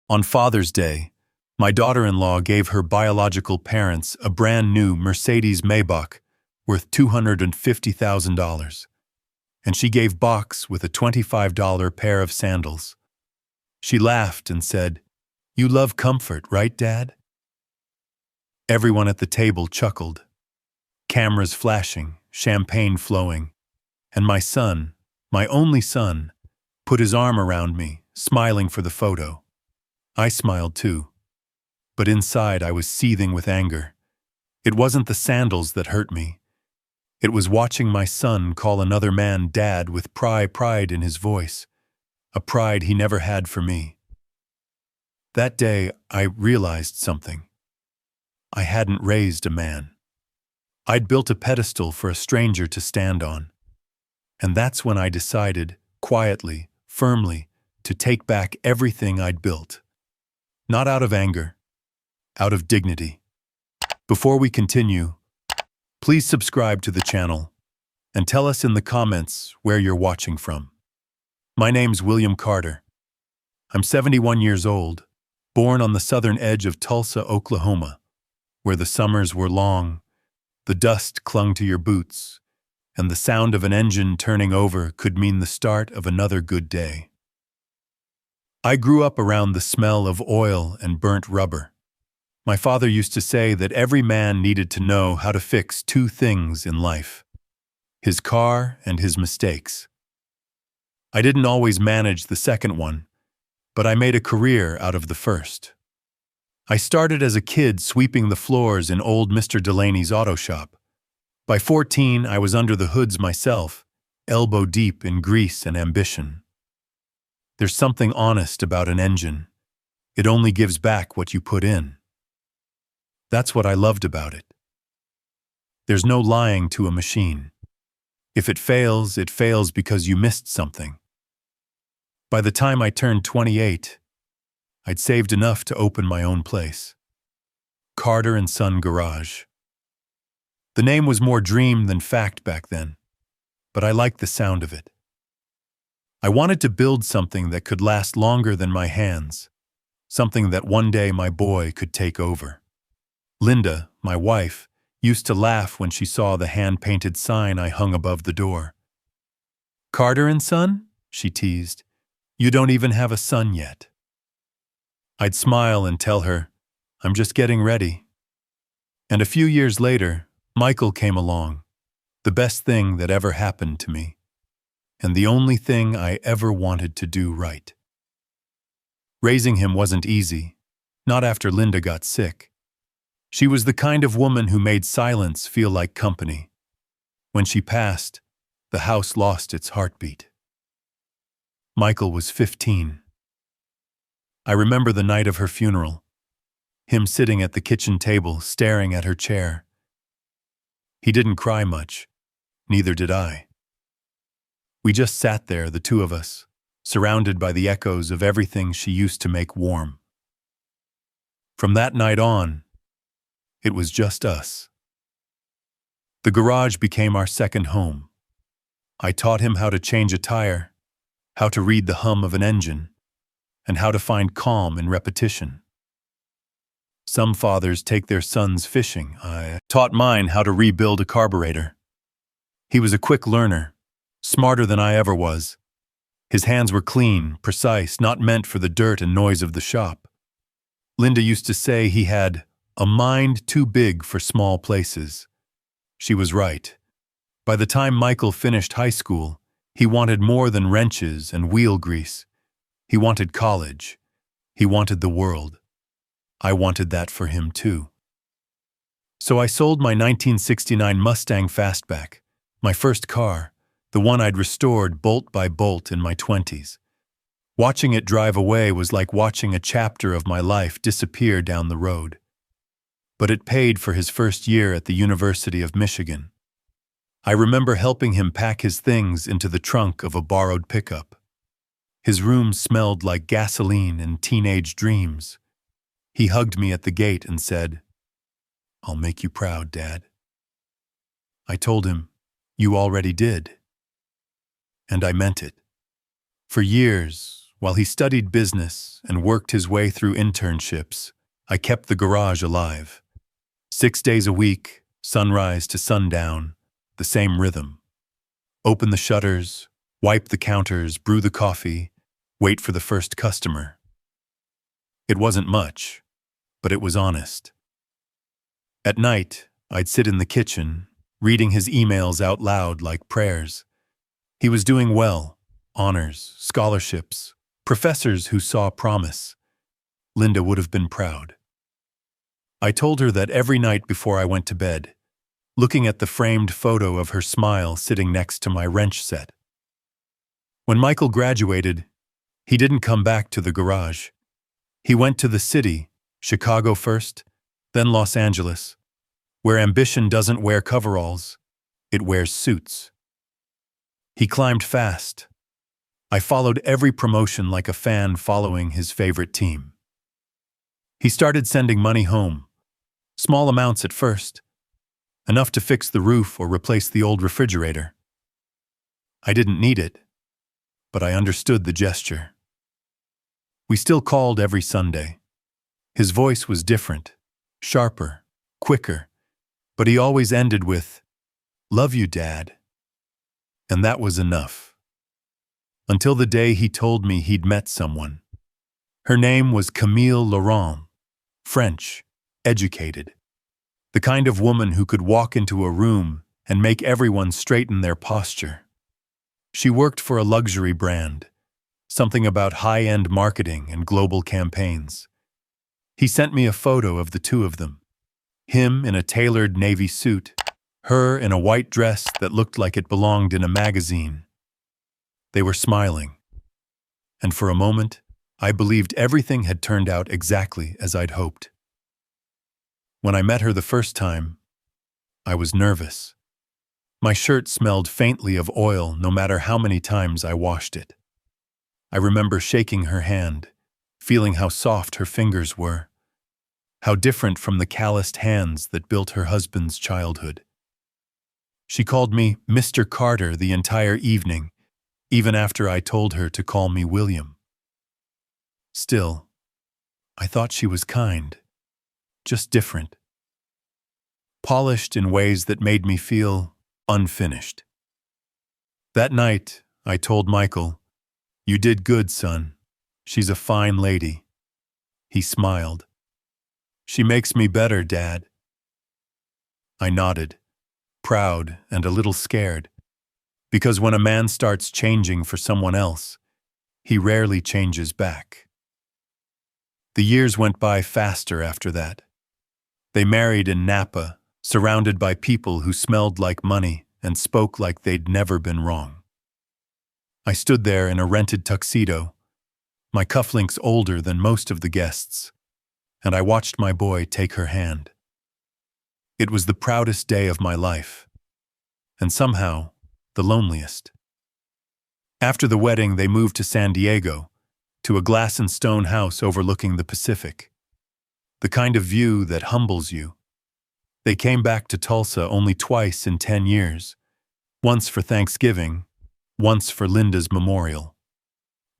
On Father's Day, my daughter-in-law gave her biological parents a brand new Mercedes-Maybach worth $250,000, and she gave Box with a $25 pair of sandals. She laughed and said, "You love comfort, right, Dad?" Everyone at the table chuckled, cameras flashing, champagne flowing, and my son, my only son, put his arm around me, smiling for the photo. I smiled too, but inside I was seething with anger. It wasn't the sandals that hurt me. It was watching my son call another man Dad with pride in his voice, a pride he never had for me. That day, I realized something. I hadn't raised a man. I'd built a pedestal for a stranger to stand on. And that's when I decided, quietly, firmly, to take back everything I'd built. Not out of anger, out of dignity. Before we continue, please subscribe to the channel and tell us in the comments where you're watching from. My name's William Carter. I'm 71 years old, born on the southern edge of Tulsa, Oklahoma, where the summers were long, the dust clung to your boots, and the sound of an engine turning over could mean the start of another good day. I grew up around the smell of oil and burnt rubber. My father used to say that every man needed to know how to fix two things in life: his car and his mistakes. I didn't always manage the second one, but I made a career out of the first. I started as a kid sweeping the floors in old Mr. Delaney's auto shop. By 14, I was under the hoods myself, elbow deep in grease and ambition. There's something honest about an engine. It only gives back what you put in. That's what I loved about it. There's no lying to a machine. If it fails because you missed something. By the time I turned 28, I'd saved enough to open my own place. Carter & Son Garage. The name was more dream than fact back then, but I liked the sound of it. I wanted to build something that could last longer than my hands, something that one day my boy could take over. Linda, my wife, used to laugh when she saw the hand-painted sign I hung above the door. "Carter & Son?" she teased. "You don't even have a son yet." I'd smile and tell her, "I'm just getting ready." And a few years later, Michael came along, the best thing that ever happened to me, and the only thing I ever wanted to do right. Raising him wasn't easy, not after Linda got sick. She was the kind of woman who made silence feel like company. When she passed, the house lost its heartbeat. Michael was 15. I remember the night of her funeral, him sitting at the kitchen table staring at her chair. He didn't cry much, neither did I. We just sat there, the two of us, surrounded by the echoes of everything she used to make warm. From that night on, it was just us. The garage became our second home. I taught him how to change a tire, how to read the hum of an engine, and how to find calm in repetition. Some fathers take their sons fishing. I taught mine how to rebuild a carburetor. He was a quick learner, smarter than I ever was. His hands were clean, precise, not meant for the dirt and noise of the shop. Linda used to say he had a mind too big for small places. She was right. By the time Michael finished high school, he wanted more than wrenches and wheel grease. He wanted college. He wanted the world. I wanted that for him too. So I sold my 1969 Mustang Fastback, my first car, the one I'd restored bolt by bolt in my 20s. Watching it drive away was like watching a chapter of my life disappear down the road. But it paid for his first year at the University of Michigan. I remember helping him pack his things into the trunk of a borrowed pickup. His room smelled like gasoline and teenage dreams. He hugged me at the gate and said, "I'll make you proud, Dad." I told him, "You already did." And I meant it. For years, While he studied business and worked his way through internships, I kept the garage alive. 6 days a week, sunrise to sundown, the same rhythm. Open the shutters, wipe the counters, brew the coffee, wait for the first customer. It wasn't much, but it was honest. At night, I'd sit in the kitchen, reading his emails out loud like prayers. He was doing well, honors, scholarships, professors who saw promise. Linda would have been proud. I told her that every night before I went to bed, looking at the framed photo of her smile sitting next to my wrench set. When Michael graduated, he didn't come back to the garage. He went to the city, Chicago first, then Los Angeles, where ambition doesn't wear coveralls, it wears suits. He climbed fast. I followed every promotion like a fan following his favorite team. He started sending money home, small amounts at first, enough to fix the roof or replace the old refrigerator. I didn't need it, but I understood the gesture. We still called every Sunday. His voice was different, sharper, quicker, but he always ended with, "Love you, Dad." And that was enough. Until the day he told me he'd met someone. Her name was Camille Laurent, French, educated. The kind of woman who could walk into a room and make everyone straighten their posture. She worked for a luxury brand, something about high-end marketing and global campaigns. He sent me a photo of the two of them. Him in a tailored navy suit, her in a white dress that looked like it belonged in a magazine. They were smiling. And for a moment, I believed everything had turned out exactly as I'd hoped. When I met her the first time, I was nervous. My shirt smelled faintly of oil no matter how many times I washed it. I remember shaking her hand, feeling how soft her fingers were, how different from the calloused hands that built her husband's childhood. She called me Mr. Carter the entire evening, even after I told her to call me William. Still, I thought she was kind, just different. Polished in ways that made me feel unfinished. That night, I told Michael, "You did good, son. She's a fine lady." He smiled. "She makes me better, Dad." I nodded, proud and a little scared, because when a man starts changing for someone else, he rarely changes back. The years went by faster after that. They married in Napa, surrounded by people who smelled like money and spoke like they'd never been wrong. I stood there in a rented tuxedo, my cufflinks older than most of the guests, and I watched my boy take her hand. It was the proudest day of my life, and somehow the loneliest. After the wedding, they moved to San Diego, to a glass and stone house overlooking the Pacific, the kind of view that humbles you. They came back to Tulsa only twice in 10 years, once for Thanksgiving, once for Linda's memorial.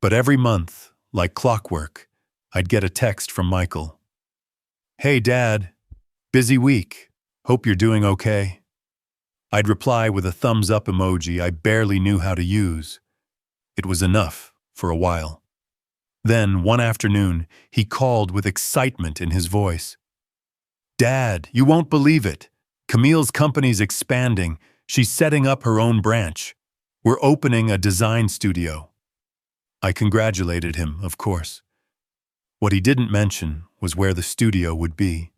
But every month, like clockwork, I'd get a text from Michael. "Hey, Dad, busy week. Hope you're doing okay." I'd reply with a thumbs-up emoji I barely knew how to use. It was enough for a while. Then, one afternoon, he called with excitement in his voice. "Dad, you won't believe it. Camille's company's expanding. She's setting up her own branch. We're opening a design studio." I congratulated him, of course. What he didn't mention was where the studio would be.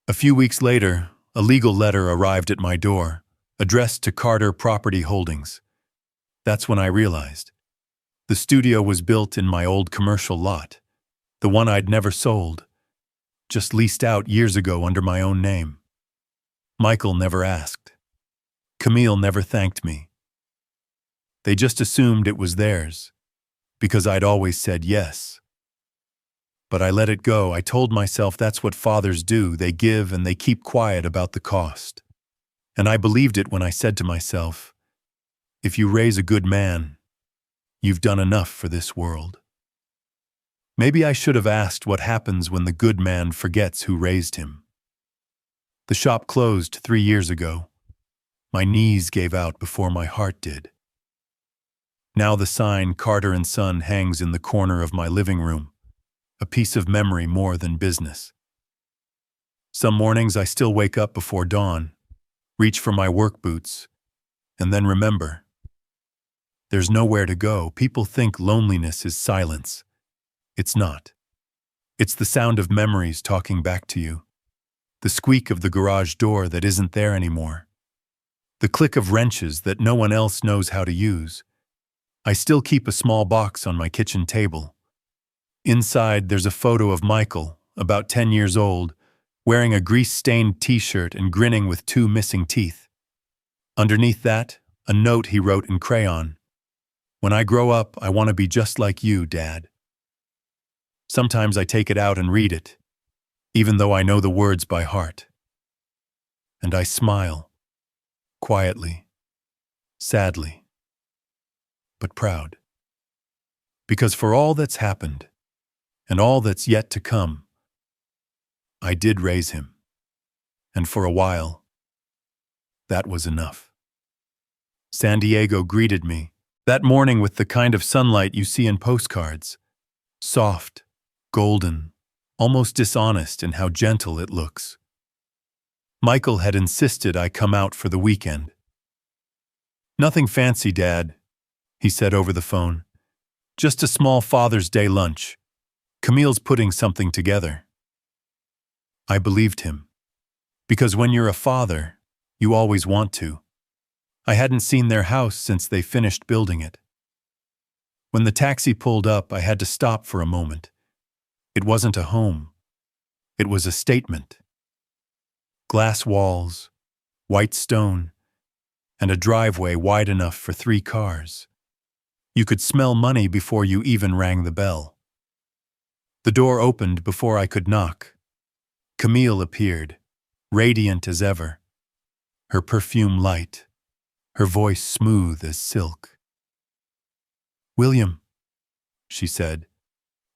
A few weeks later, a legal letter arrived at my door, addressed to Carter Property Holdings. That's when I realized. The studio was built in my old commercial lot, the one I'd never sold, just leased out years ago under my own name. Michael never asked. Camille never thanked me. They just assumed it was theirs, because I'd always said yes. But I let it go. I told myself that's what fathers do. They give and they keep quiet about the cost. And I believed it when I said to myself, if you raise a good man, You've done enough for this world. Maybe I should have asked what happens when the good man forgets who raised him. The shop closed 3 years ago. My knees gave out before my heart did. Now the sign Carter and Son hangs in the corner of my living room, a piece of memory more than business. Some mornings I still wake up before dawn, reach for my work boots, and then remember. There's nowhere to go. People think loneliness is silence. It's not. It's the sound of memories talking back to you. The squeak of the garage door that isn't there anymore. The click of wrenches that no one else knows how to use. I still keep a small box on my kitchen table. Inside, there's a photo of Michael, about 10 years old, wearing a grease-stained t-shirt and grinning with 2 missing teeth. Underneath that, a note he wrote in crayon. When I grow up, I want to be just like you, Dad. Sometimes I take it out and read it, even though I know the words by heart. And I smile, quietly, sadly, but proud. Because for all that's happened, and all that's yet to come, I did raise him. And for a while, that was enough. San Diego greeted me that morning with the kind of sunlight you see in postcards. Soft, golden, almost dishonest in how gentle it looks. Michael had insisted I come out for the weekend. Nothing fancy, Dad, he said over the phone. Just a small Father's Day lunch. Camille's putting something together. I believed him. Because when you're a father, you always want to. I hadn't seen their house since they finished building it. When the taxi pulled up, I had to stop for a moment. It wasn't a home. It was a statement. Glass walls, white stone, and a driveway wide enough for 3 cars. You could smell money before you even rang the bell. The door opened before I could knock. Camille appeared, radiant as ever, her perfume light, her voice smooth as silk. "William," she said,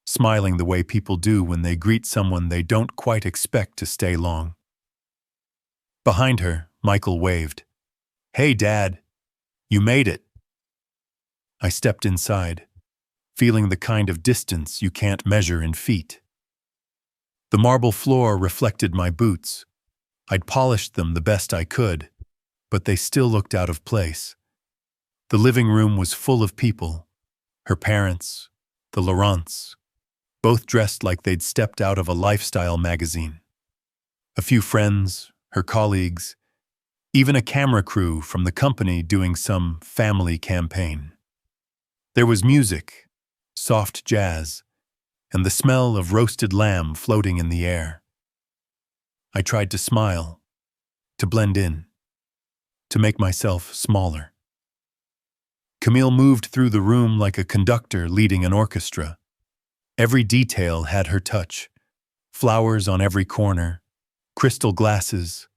smiling the way people do when they greet someone they don't quite expect to stay long. Behind her, Michael waved. "Hey, Dad, you made it." I stepped inside, feeling the kind of distance you can't measure in feet. The marble floor reflected my boots. I'd polished them the best I could, but they still looked out of place. The living room was full of people, her parents, the Laurents, both dressed like they'd stepped out of a lifestyle magazine. A few friends, her colleagues, even a camera crew from the company doing some family campaign. There was music, soft jazz, and the smell of roasted lamb floating in the air. I tried to smile, to blend in, to make myself smaller. Camille moved through the room like a conductor leading an orchestra. Every detail had her touch. Flowers on every corner, crystal glasses,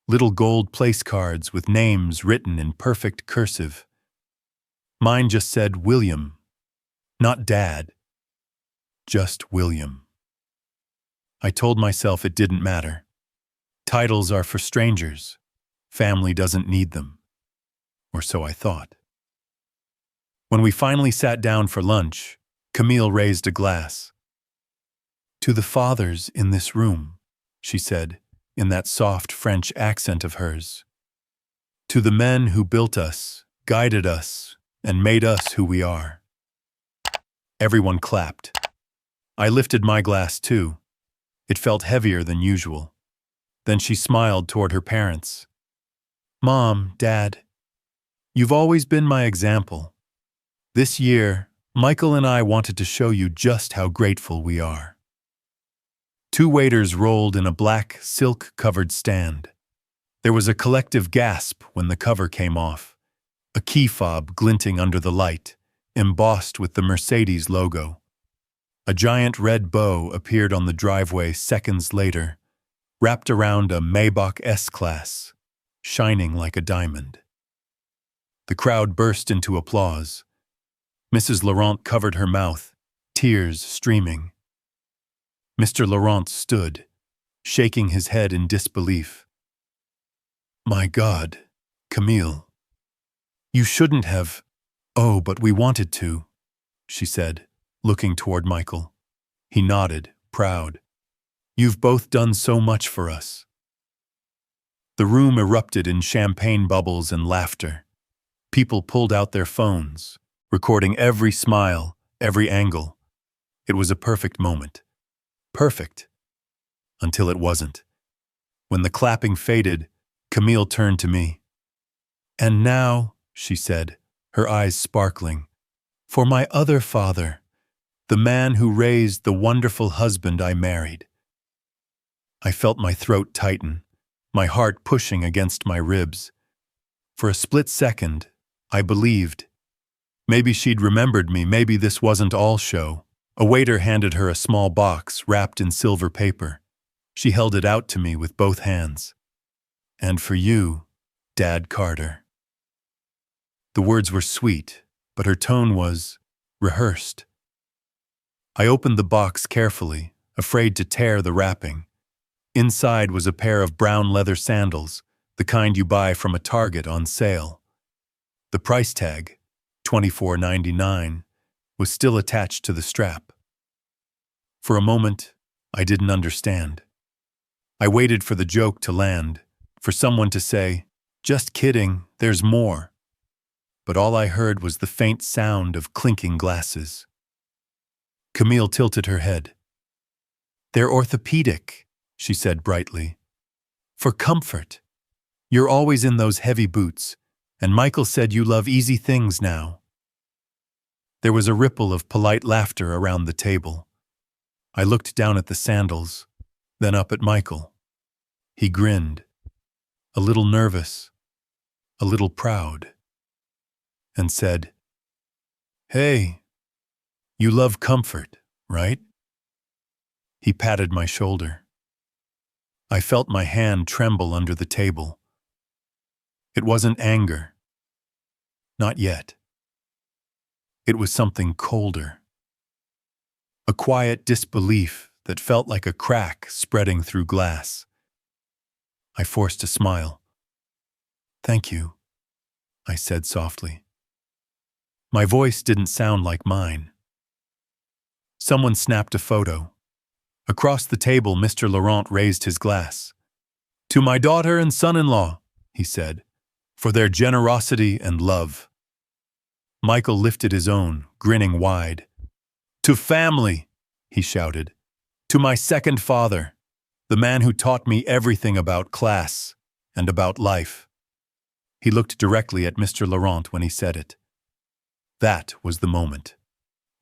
little gold place cards with names written in perfect cursive. Mine just said William, not Dad, just William. I told myself it didn't matter. Titles are for strangers. Family doesn't need them. Or so I thought. When we finally sat down for lunch, Camille raised a glass. "To the fathers in this room," she said, in that soft French accent of hers. "To the men who built us, guided us, and made us who we are." Everyone clapped. I lifted my glass too. It felt heavier than usual. Then she smiled toward her parents. "Mom, Dad, you've always been my example. This year, Michael and I wanted to show you just how grateful we are." 2 waiters rolled in a black, silk-covered stand. There was a collective gasp when the cover came off, a key fob glinting under the light, embossed with the Mercedes logo. A giant red bow appeared on the driveway seconds later, wrapped around a Maybach S-Class, shining like a diamond. The crowd burst into applause. Mrs. Laurent covered her mouth, tears streaming. Mr. Laurent stood, shaking his head in disbelief. My God, Camille. You shouldn't have. Oh, but we wanted to, she said, looking toward Michael. He nodded, proud. You've both done so much for us. The room erupted in champagne bubbles and laughter. People pulled out their phones, recording every smile, every angle. It was a perfect moment. Perfect. Until it wasn't. When the clapping faded, Camille turned to me. And now, she said, her eyes sparkling, for my other father, the man who raised the wonderful husband I married. I felt my throat tighten, my heart pushing against my ribs. For a split second, I believed. Maybe she'd remembered me, maybe this wasn't all show. A waiter handed her a small box wrapped in silver paper. She held it out to me with both hands. And for you, Dad Carter. The words were sweet, but her tone was rehearsed. I opened the box carefully, afraid to tear the wrapping. Inside was a pair of brown leather sandals, the kind you buy from a Target on sale. The price tag, $24.99, was still attached to the strap. For a moment, I didn't understand. I waited for the joke to land, for someone to say, "Just kidding, there's more." But all I heard was the faint sound of clinking glasses. Camille tilted her head. "They're orthopedic," she said brightly. "For comfort. You're always in those heavy boots, and Michael said you love easy things now." There was a ripple of polite laughter around the table. I looked down at the sandals, then up at Michael. He grinned, a little nervous, a little proud, and said, "Hey, you love comfort, right?" He patted my shoulder. I felt my hand tremble under the table. It wasn't anger. Not yet. It was something colder. A quiet disbelief that felt like a crack spreading through glass. I forced a smile. "Thank you," I said softly. My voice didn't sound like mine. Someone snapped a photo. Across the table, Mr. Laurent raised his glass. "To my daughter and son-in-law," he said, "for their generosity and love." Michael lifted his own, grinning wide. "To family," he shouted. "To my second father, the man who taught me everything about class and about life." He looked directly at Mr. Laurent when he said it. That was the moment.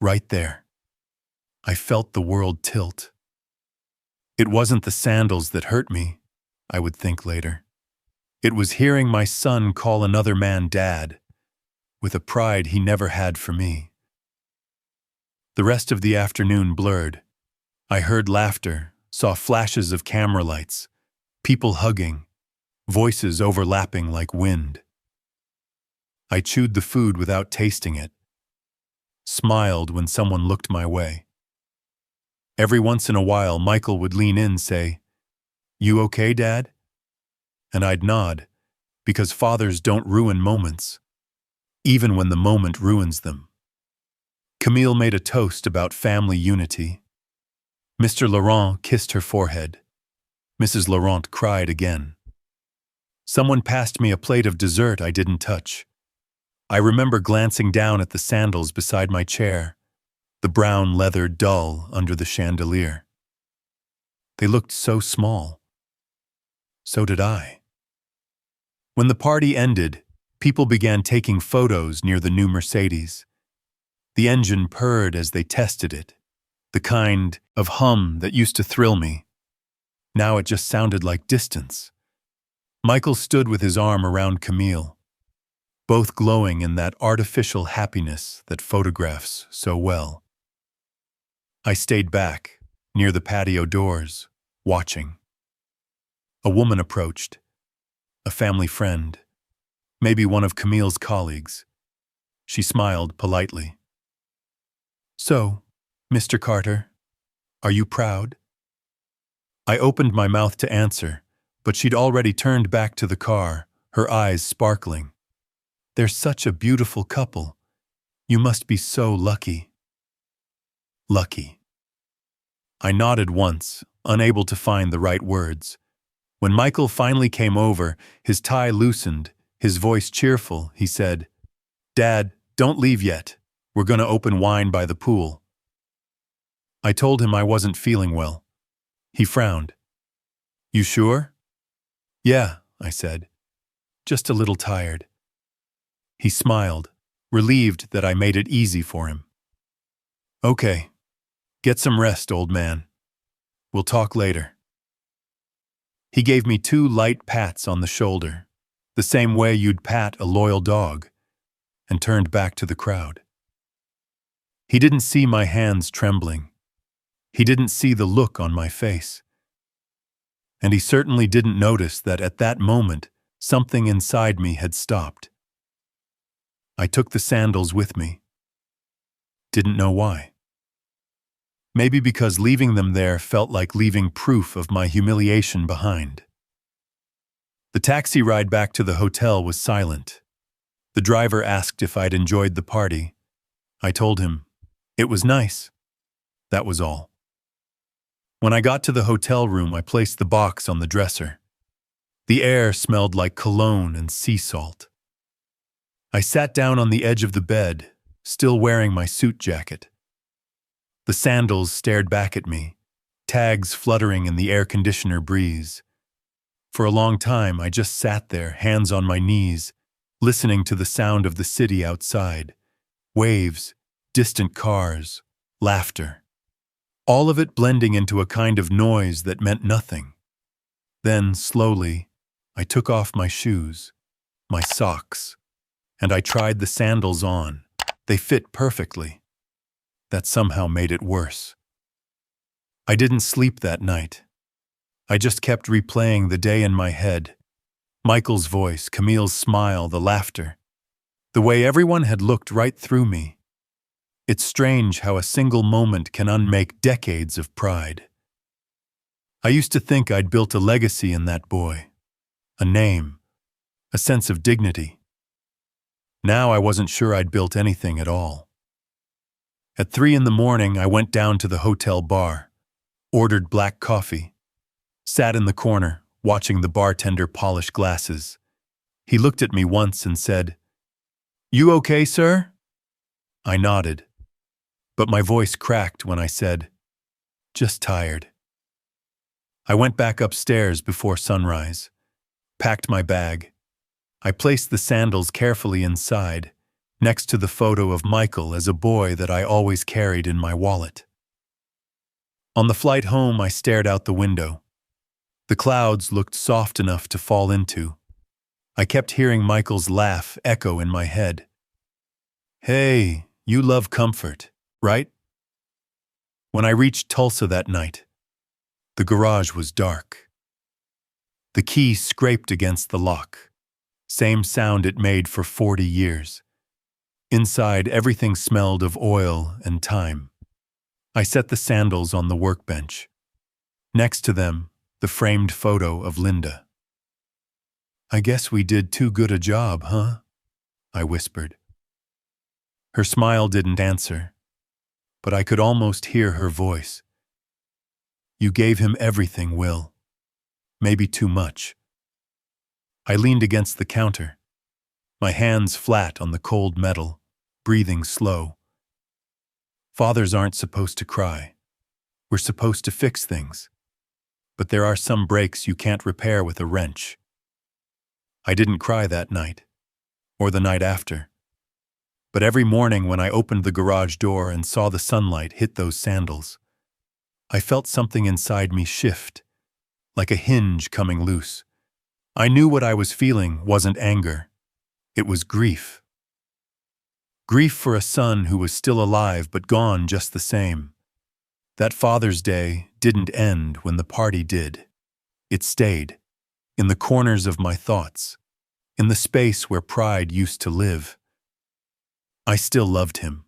Right there. I felt the world tilt. It wasn't the sandals that hurt me, I would think later. It was hearing my son call another man dad, with a pride he never had for me. The rest of the afternoon blurred. I heard laughter, saw flashes of camera lights, people hugging, voices overlapping like wind. I chewed the food without tasting it, smiled when someone looked my way. Every once in a while, Michael would lean in and say, "You okay, Dad?" And I'd nod, because fathers don't ruin moments, even when the moment ruins them. Camille made a toast about family unity. Mr. Laurent kissed her forehead. Mrs. Laurent cried again. Someone passed me a plate of dessert I didn't touch. I remember glancing down at the sandals beside my chair, the brown leather dull under the chandelier. They looked so small. So did I. When the party ended, people began taking photos near the new Mercedes. The engine purred as they tested it, the kind of hum that used to thrill me. Now it just sounded like distance. Michael stood with his arm around Camille, both glowing in that artificial happiness that photographs so well. I stayed back, near the patio doors, watching. A woman approached, a family friend, maybe one of Camille's colleagues. She smiled politely. So, Mr. Carter, are you proud? I opened my mouth to answer, but she'd already turned back to the car, her eyes sparkling. They're such a beautiful couple. You must be so lucky. Lucky. I nodded once, unable to find the right words. When Michael finally came over, his tie loosened, his voice cheerful, he said, "Dad, don't leave yet. We're going to open wine by the pool." I told him I wasn't feeling well. He frowned. "You sure?" "Yeah," I said. "Just a little tired." He smiled, relieved that I made it easy for him. "Okay. Get some rest, old man. We'll talk later." He gave me 2 light pats on the shoulder, the same way you'd pat a loyal dog, and turned back to the crowd. He didn't see my hands trembling. He didn't see the look on my face. And he certainly didn't notice that at that moment, something inside me had stopped. I took the sandals with me. Didn't know why. Maybe because leaving them there felt like leaving proof of my humiliation behind. The taxi ride back to the hotel was silent. The driver asked if I'd enjoyed the party. I told him, it was nice. That was all. When I got to the hotel room, I placed the box on the dresser. The air smelled like cologne and sea salt. I sat down on the edge of the bed, still wearing my suit jacket. The sandals stared back at me, tags fluttering in the air conditioner breeze. For a long time, I just sat there, hands on my knees, listening to the sound of the city outside. Waves, distant cars, laughter. All of it blending into a kind of noise that meant nothing. Then, slowly, I took off my shoes, my socks, and I tried the sandals on. They fit perfectly. That somehow made it worse. I didn't sleep that night. I just kept replaying the day in my head. Michael's voice, Camille's smile, the laughter. The way everyone had looked right through me. It's strange how a single moment can unmake decades of pride. I used to think I'd built a legacy in that boy. A name. A sense of dignity. Now I wasn't sure I'd built anything at all. At 3 in the morning, I went down to the hotel bar, ordered black coffee, sat in the corner, watching the bartender polish glasses. He looked at me once and said, "You okay, sir?" I nodded, but my voice cracked when I said, "Just tired." I went back upstairs before sunrise, packed my bag. I placed the sandals carefully inside, next to the photo of Michael as a boy that I always carried in my wallet. On the flight home, I stared out the window. The clouds looked soft enough to fall into. I kept hearing Michael's laugh echo in my head. "Hey, you love comfort, right?" When I reached Tulsa that night, the garage was dark. The key scraped against the lock, same sound it made for 40 years. Inside, everything smelled of oil and time. I set the sandals on the workbench. Next to them, the framed photo of Linda. "I guess we did too good a job, huh?" I whispered. Her smile didn't answer, but I could almost hear her voice. "You gave him everything, Will. Maybe too much." I leaned against the counter, my hands flat on the cold metal, breathing slow. Fathers aren't supposed to cry. We're supposed to fix things. But there are some breaks you can't repair with a wrench. I didn't cry that night, or the night after. But every morning when I opened the garage door and saw the sunlight hit those sandals, I felt something inside me shift, like a hinge coming loose. I knew what I was feeling wasn't anger. It was grief. Grief for a son who was still alive but gone just the same. That Father's Day didn't end when the party did. It stayed, in the corners of my thoughts, in the space where pride used to live. I still loved him,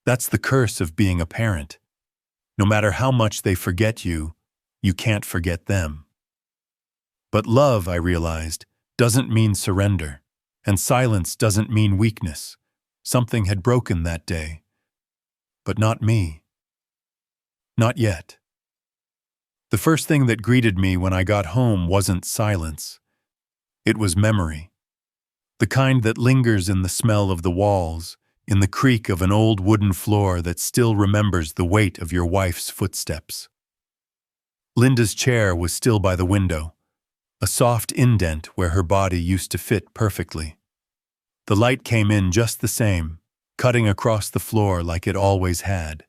That's the curse of being a parent. No matter how much they forget you, you can't forget them. But love, I realized, doesn't mean surrender, and silence doesn't mean weakness. Something had broken that day. But not me. Not yet. The first thing that greeted me when I got home wasn't silence. It was memory. The kind that lingers in the smell of the walls, in the creak of an old wooden floor that still remembers the weight of your wife's footsteps. Linda's chair was still by the window, a soft indent where her body used to fit perfectly. The light came in just the same, cutting across the floor like it always had.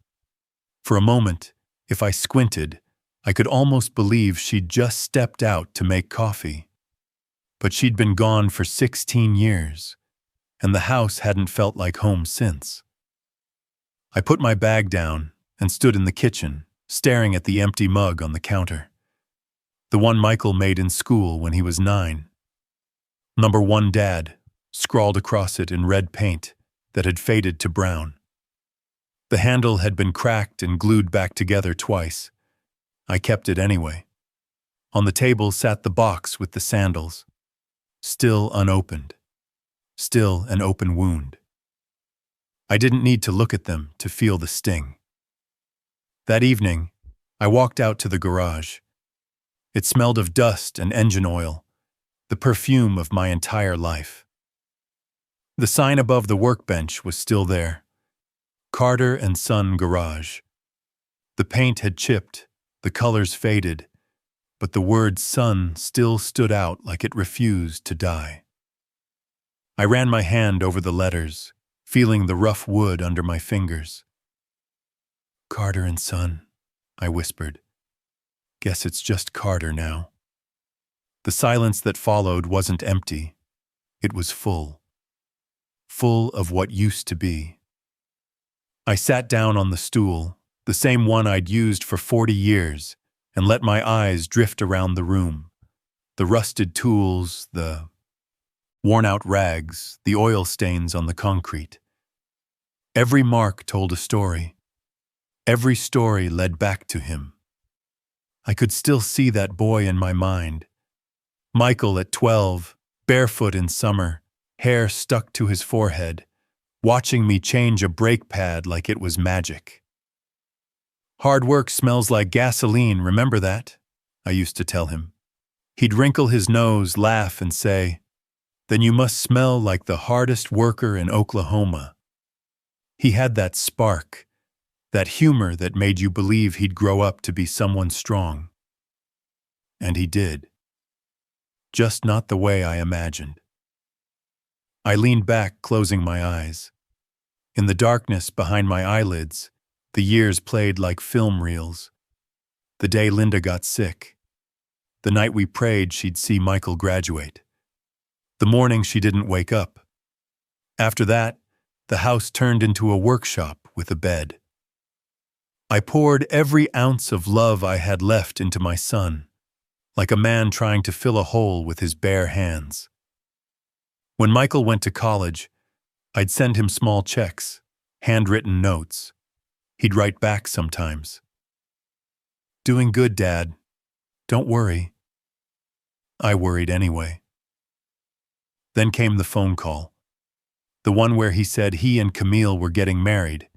For a moment, if I squinted, I could almost believe she'd just stepped out to make coffee. But she'd been gone for 16 years, and the house hadn't felt like home since. I put my bag down and stood in the kitchen, staring at the empty mug on the counter. The one Michael made in school when he was 9. Number 1 Dad, scrawled across it in red paint that had faded to brown. The handle had been cracked and glued back together twice. I kept it anyway. On the table sat the box with the sandals, still unopened, still an open wound. I didn't need to look at them to feel the sting. That evening, I walked out to the garage. It smelled of dust and engine oil, the perfume of my entire life. The sign above the workbench was still there. Carter and Son Garage. The paint had chipped, the colors faded, but the word son still stood out like it refused to die. I ran my hand over the letters, feeling the rough wood under my fingers. Carter and Son, I whispered. Guess it's just Carter now. The silence that followed wasn't empty. It was full. Full of what used to be. I sat down on the stool, the same one I'd used for 40 years, and let my eyes drift around the room. The rusted tools, the worn-out rags, the oil stains on the concrete. Every mark told a story. Every story led back to him. I could still see that boy in my mind. Michael at 12, barefoot in summer, hair stuck to his forehead, watching me change a brake pad like it was magic. Hard work smells like gasoline, remember that? I used to tell him. He'd wrinkle his nose, laugh, and say, then you must smell like the hardest worker in Oklahoma. He had that spark, that humor that made you believe he'd grow up to be someone strong. And he did. Just not the way I imagined. I leaned back, closing my eyes. In the darkness behind my eyelids, the years played like film reels. The day Linda got sick. The night we prayed she'd see Michael graduate. The morning she didn't wake up. After that, the house turned into a workshop with a bed. I poured every ounce of love I had left into my son, like a man trying to fill a hole with his bare hands. When Michael went to college, I'd send him small checks, handwritten notes. He'd write back sometimes. Doing good, Dad. Don't worry. I worried anyway. Then came the phone call. The one where he said he and Camille were getting married,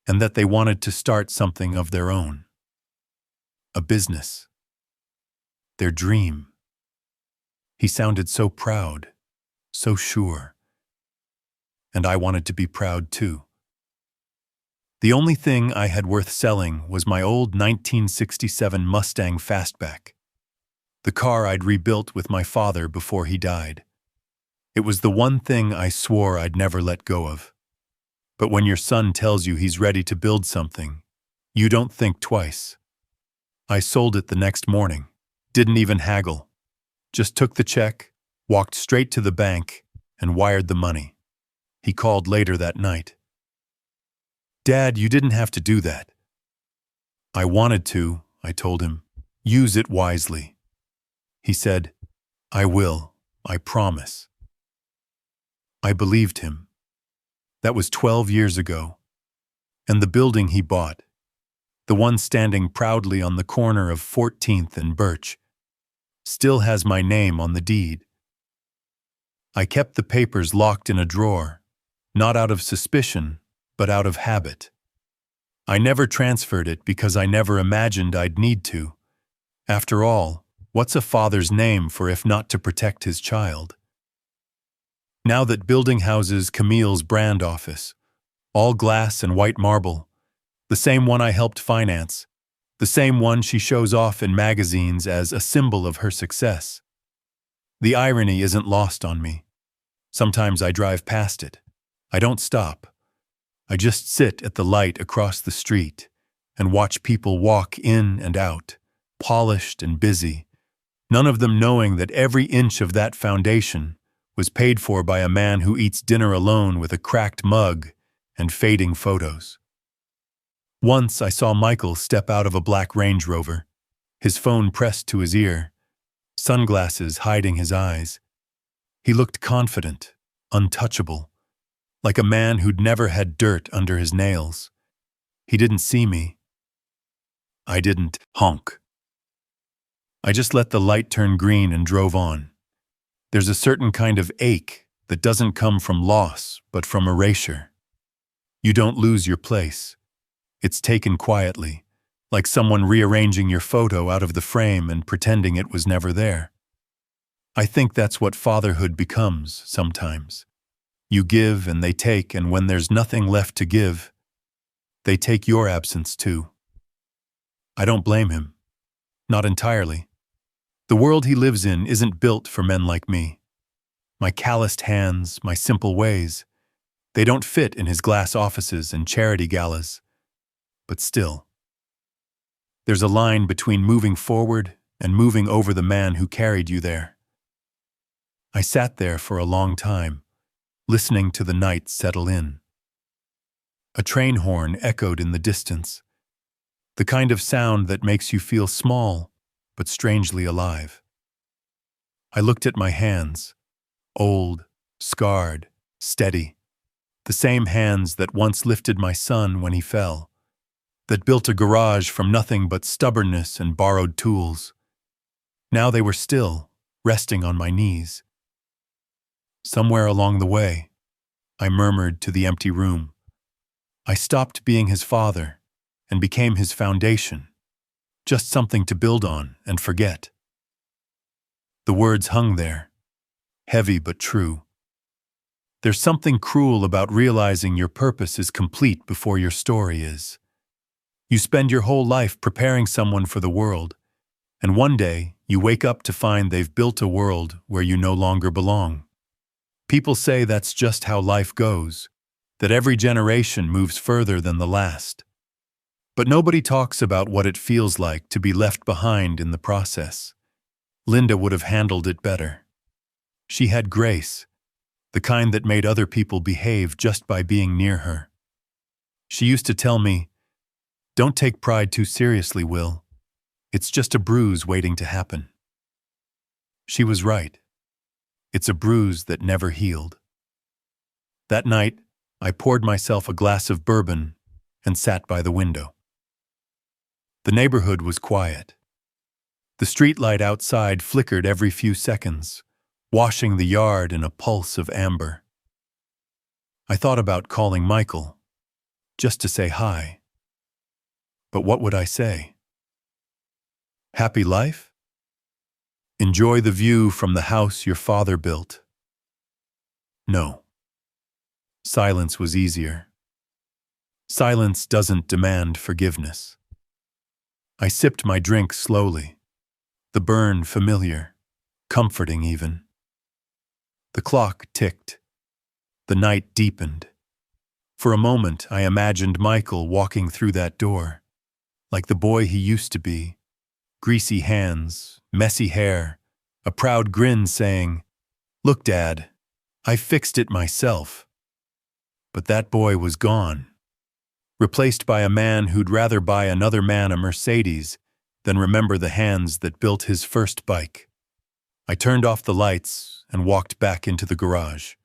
and that they wanted to start something of their own. A business. Their dream. He sounded so proud, so sure. And I wanted to be proud too. The only thing I had worth selling was my old 1967 Mustang Fastback, the car I'd rebuilt with my father before he died. It was the one thing I swore I'd never let go of. But when your son tells you he's ready to build something, you don't think twice. I sold it the next morning, didn't even haggle, just took the check, walked straight to the bank, and wired the money. He called later that night. Dad, you didn't have to do that. I wanted to, I told him. Use it wisely. He said, I will, I promise. I believed him. That was 12 years ago. And the building he bought, the one standing proudly on the corner of 14th and Birch, still has my name on the deed. I kept the papers locked in a drawer, not out of suspicion, but out of habit. I never transferred it because I never imagined I'd need to. After all, what's a father's name for if not to protect his child? Now that building houses Camille's brand office, all glass and white marble, the same one I helped finance, the same one she shows off in magazines as a symbol of her success. The irony isn't lost on me. Sometimes I drive past it. I don't stop. I just sit at the light across the street and watch people walk in and out, polished and busy, none of them knowing that every inch of that foundation was paid for by a man who eats dinner alone with a cracked mug and fading photos. Once I saw Michael step out of a black Range Rover, his phone pressed to his ear, sunglasses hiding his eyes. He looked confident, untouchable, like a man who'd never had dirt under his nails. He didn't see me. I didn't honk. I just let the light turn green and drove on. There's a certain kind of ache that doesn't come from loss, but from erasure. You don't lose your place. It's taken quietly, like someone rearranging your photo out of the frame and pretending it was never there. I think that's what fatherhood becomes sometimes. You give and they take, and when there's nothing left to give, they take your absence too. I don't blame him. Not entirely. The world he lives in isn't built for men like me. My calloused hands, my simple ways, they don't fit in his glass offices and charity galas. But still, there's a line between moving forward and moving over the man who carried you there. I sat there for a long time, listening to the night settle in. A train horn echoed in the distance, the kind of sound that makes you feel small, but strangely alive. I looked at my hands, old, scarred, steady, the same hands that once lifted my son when he fell, that built a garage from nothing but stubbornness and borrowed tools. Now they were still, resting on my knees. Somewhere along the way, I murmured to the empty room. I stopped being his father and became his foundation, just something to build on and forget. The words hung there, heavy but true. There's something cruel about realizing your purpose is complete before your story is. You spend your whole life preparing someone for the world, and one day you wake up to find they've built a world where you no longer belong. People say that's just how life goes, that every generation moves further than the last. But nobody talks about what it feels like to be left behind in the process. Linda would have handled it better. She had grace, the kind that made other people behave just by being near her. She used to tell me, "Don't take pride too seriously, Will. It's just a bruise waiting to happen." She was right. It's a bruise that never healed. That night, I poured myself a glass of bourbon and sat by the window. The neighborhood was quiet. The streetlight outside flickered every few seconds, washing the yard in a pulse of amber. I thought about calling Michael, just to say hi. But what would I say? Happy life? Enjoy the view from the house your father built. No. Silence was easier. Silence doesn't demand forgiveness. I sipped my drink slowly, the burn familiar, comforting even. The clock ticked. The night deepened. For a moment, I imagined Michael walking through that door, like the boy he used to be, greasy hands, messy hair, a proud grin saying, "Look, Dad, I fixed it myself." But that boy was gone, replaced by a man who'd rather buy another man a Mercedes than remember the hands that built his first bike. I turned off the lights and walked back into the garage.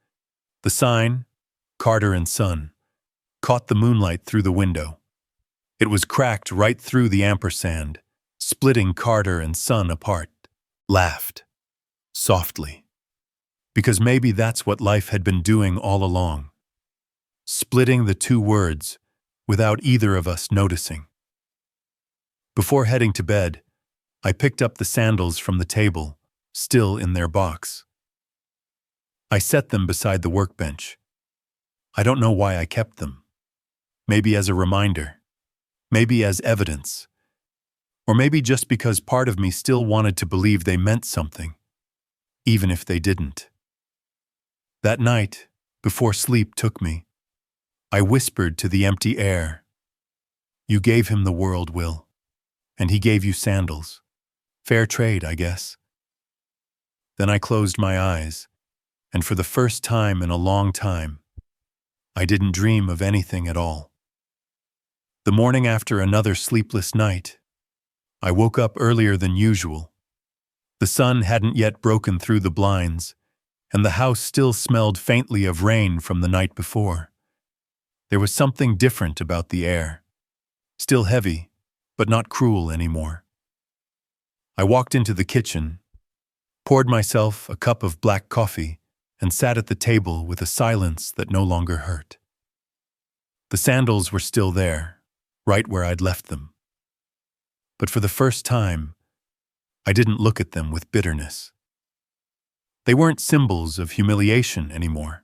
The sign, Carter and Son, caught the moonlight through the window. It was cracked right through the ampersand, splitting Carter and Son apart. Laughed. Softly. Because maybe that's what life had been doing all along. Splitting the two words without either of us noticing. Before heading to bed, I picked up the sandals from the table, still in their box. I set them beside the workbench. I don't know why I kept them. Maybe as a reminder. Maybe as evidence. Or maybe just because part of me still wanted to believe they meant something, even if they didn't. That night, before sleep took me, I whispered to the empty air, "You gave him the world, Will, and he gave you sandals. Fair trade, I guess." Then I closed my eyes, and for the first time in a long time, I didn't dream of anything at all. The morning after another sleepless night, I woke up earlier than usual. The sun hadn't yet broken through the blinds, and the house still smelled faintly of rain from the night before. There was something different about the air. Still heavy, but not cruel anymore. I walked into the kitchen, poured myself a cup of black coffee, and sat at the table with a silence that no longer hurt. The sandals were still there, right where I'd left them. But for the first time, I didn't look at them with bitterness. They weren't symbols of humiliation anymore.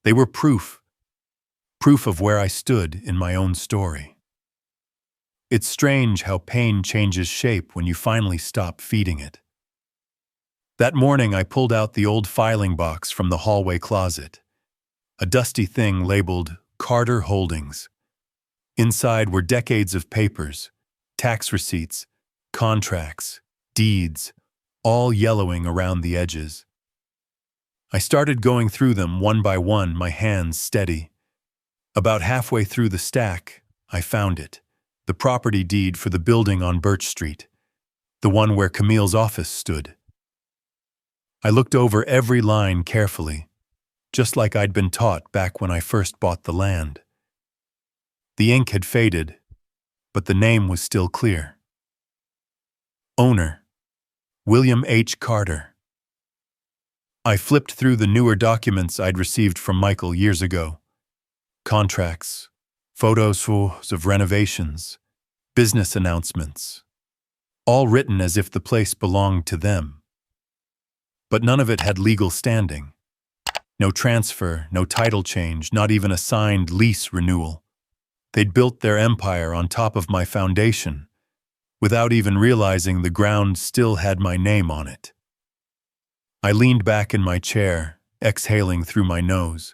They were proof of where I stood in my own story. It's strange how pain changes shape when you finally stop feeding it. That morning I pulled out the old filing box from the hallway closet, a dusty thing labeled Carter Holdings. Inside were decades of papers, tax receipts, contracts, deeds, all yellowing around the edges. I started going through them one by one, my hands steady. About halfway through the stack, I found it, the property deed for the building on Birch Street, the one where Camille's office stood. I looked over every line carefully, just like I'd been taught back when I first bought the land. The ink had faded, but the name was still clear. Owner, William H. Carter. I flipped through the newer documents I'd received from Michael years ago. Contracts, photos of renovations, business announcements, all written as if the place belonged to them. But none of it had legal standing. No transfer, no title change, not even a signed lease renewal. They'd built their empire on top of my foundation, without even realizing the ground still had my name on it. I leaned back in my chair, exhaling through my nose.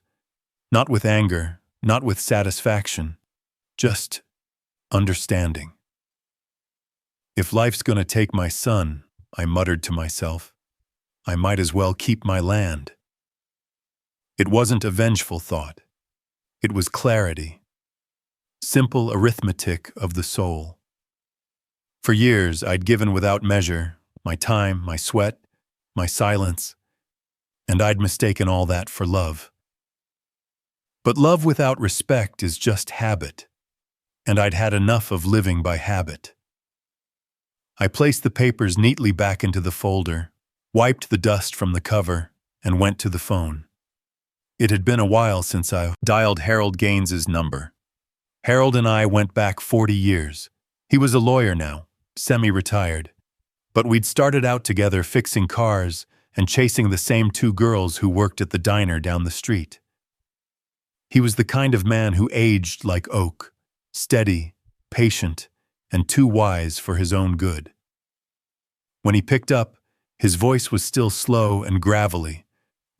Not with anger, not with satisfaction, just understanding. If life's gonna take my son, I muttered to myself, I might as well keep my land. It wasn't a vengeful thought. It was clarity. Simple arithmetic of the soul. For years, I'd given without measure, my time, my sweat, my silence, and I'd mistaken all that for love. But love without respect is just habit, and I'd had enough of living by habit. I placed the papers neatly back into the folder, wiped the dust from the cover, and went to the phone. It had been a while since I dialed Harold Gaines's number. Harold and I went back 40 years. He was a lawyer now, semi-retired. But we'd started out together fixing cars and chasing the same two girls who worked at the diner down the street. He was the kind of man who aged like oak, steady, patient, and too wise for his own good. When he picked up, his voice was still slow and gravelly,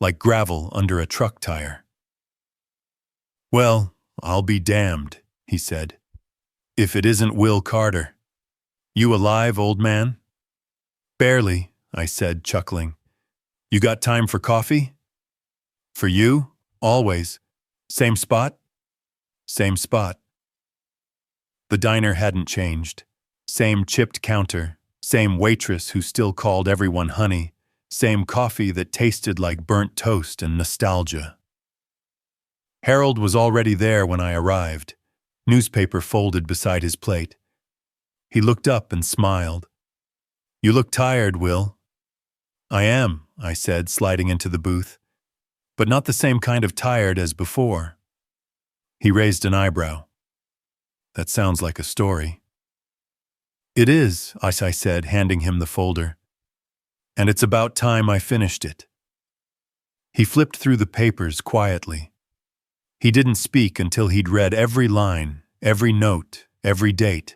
like gravel under a truck tire. "Well, I'll be damned," he said, "if it isn't Will Carter. You alive, old man?" "Barely," I said, chuckling. "You got time for coffee?" "For you? Always. Same spot?" "Same spot." The diner hadn't changed. Same chipped counter, same waitress who still called everyone honey, same coffee that tasted like burnt toast and nostalgia. Harold was already there when I arrived, newspaper folded beside his plate. He looked up and smiled. "You look tired, Will." "I am," I said, sliding into the booth, "but not the same kind of tired as before." He raised an eyebrow. "That sounds like a story." "It is," I said, handing him the folder. "And it's about time I finished it." He flipped through the papers quietly. He didn't speak until he'd read every line, every note, every date.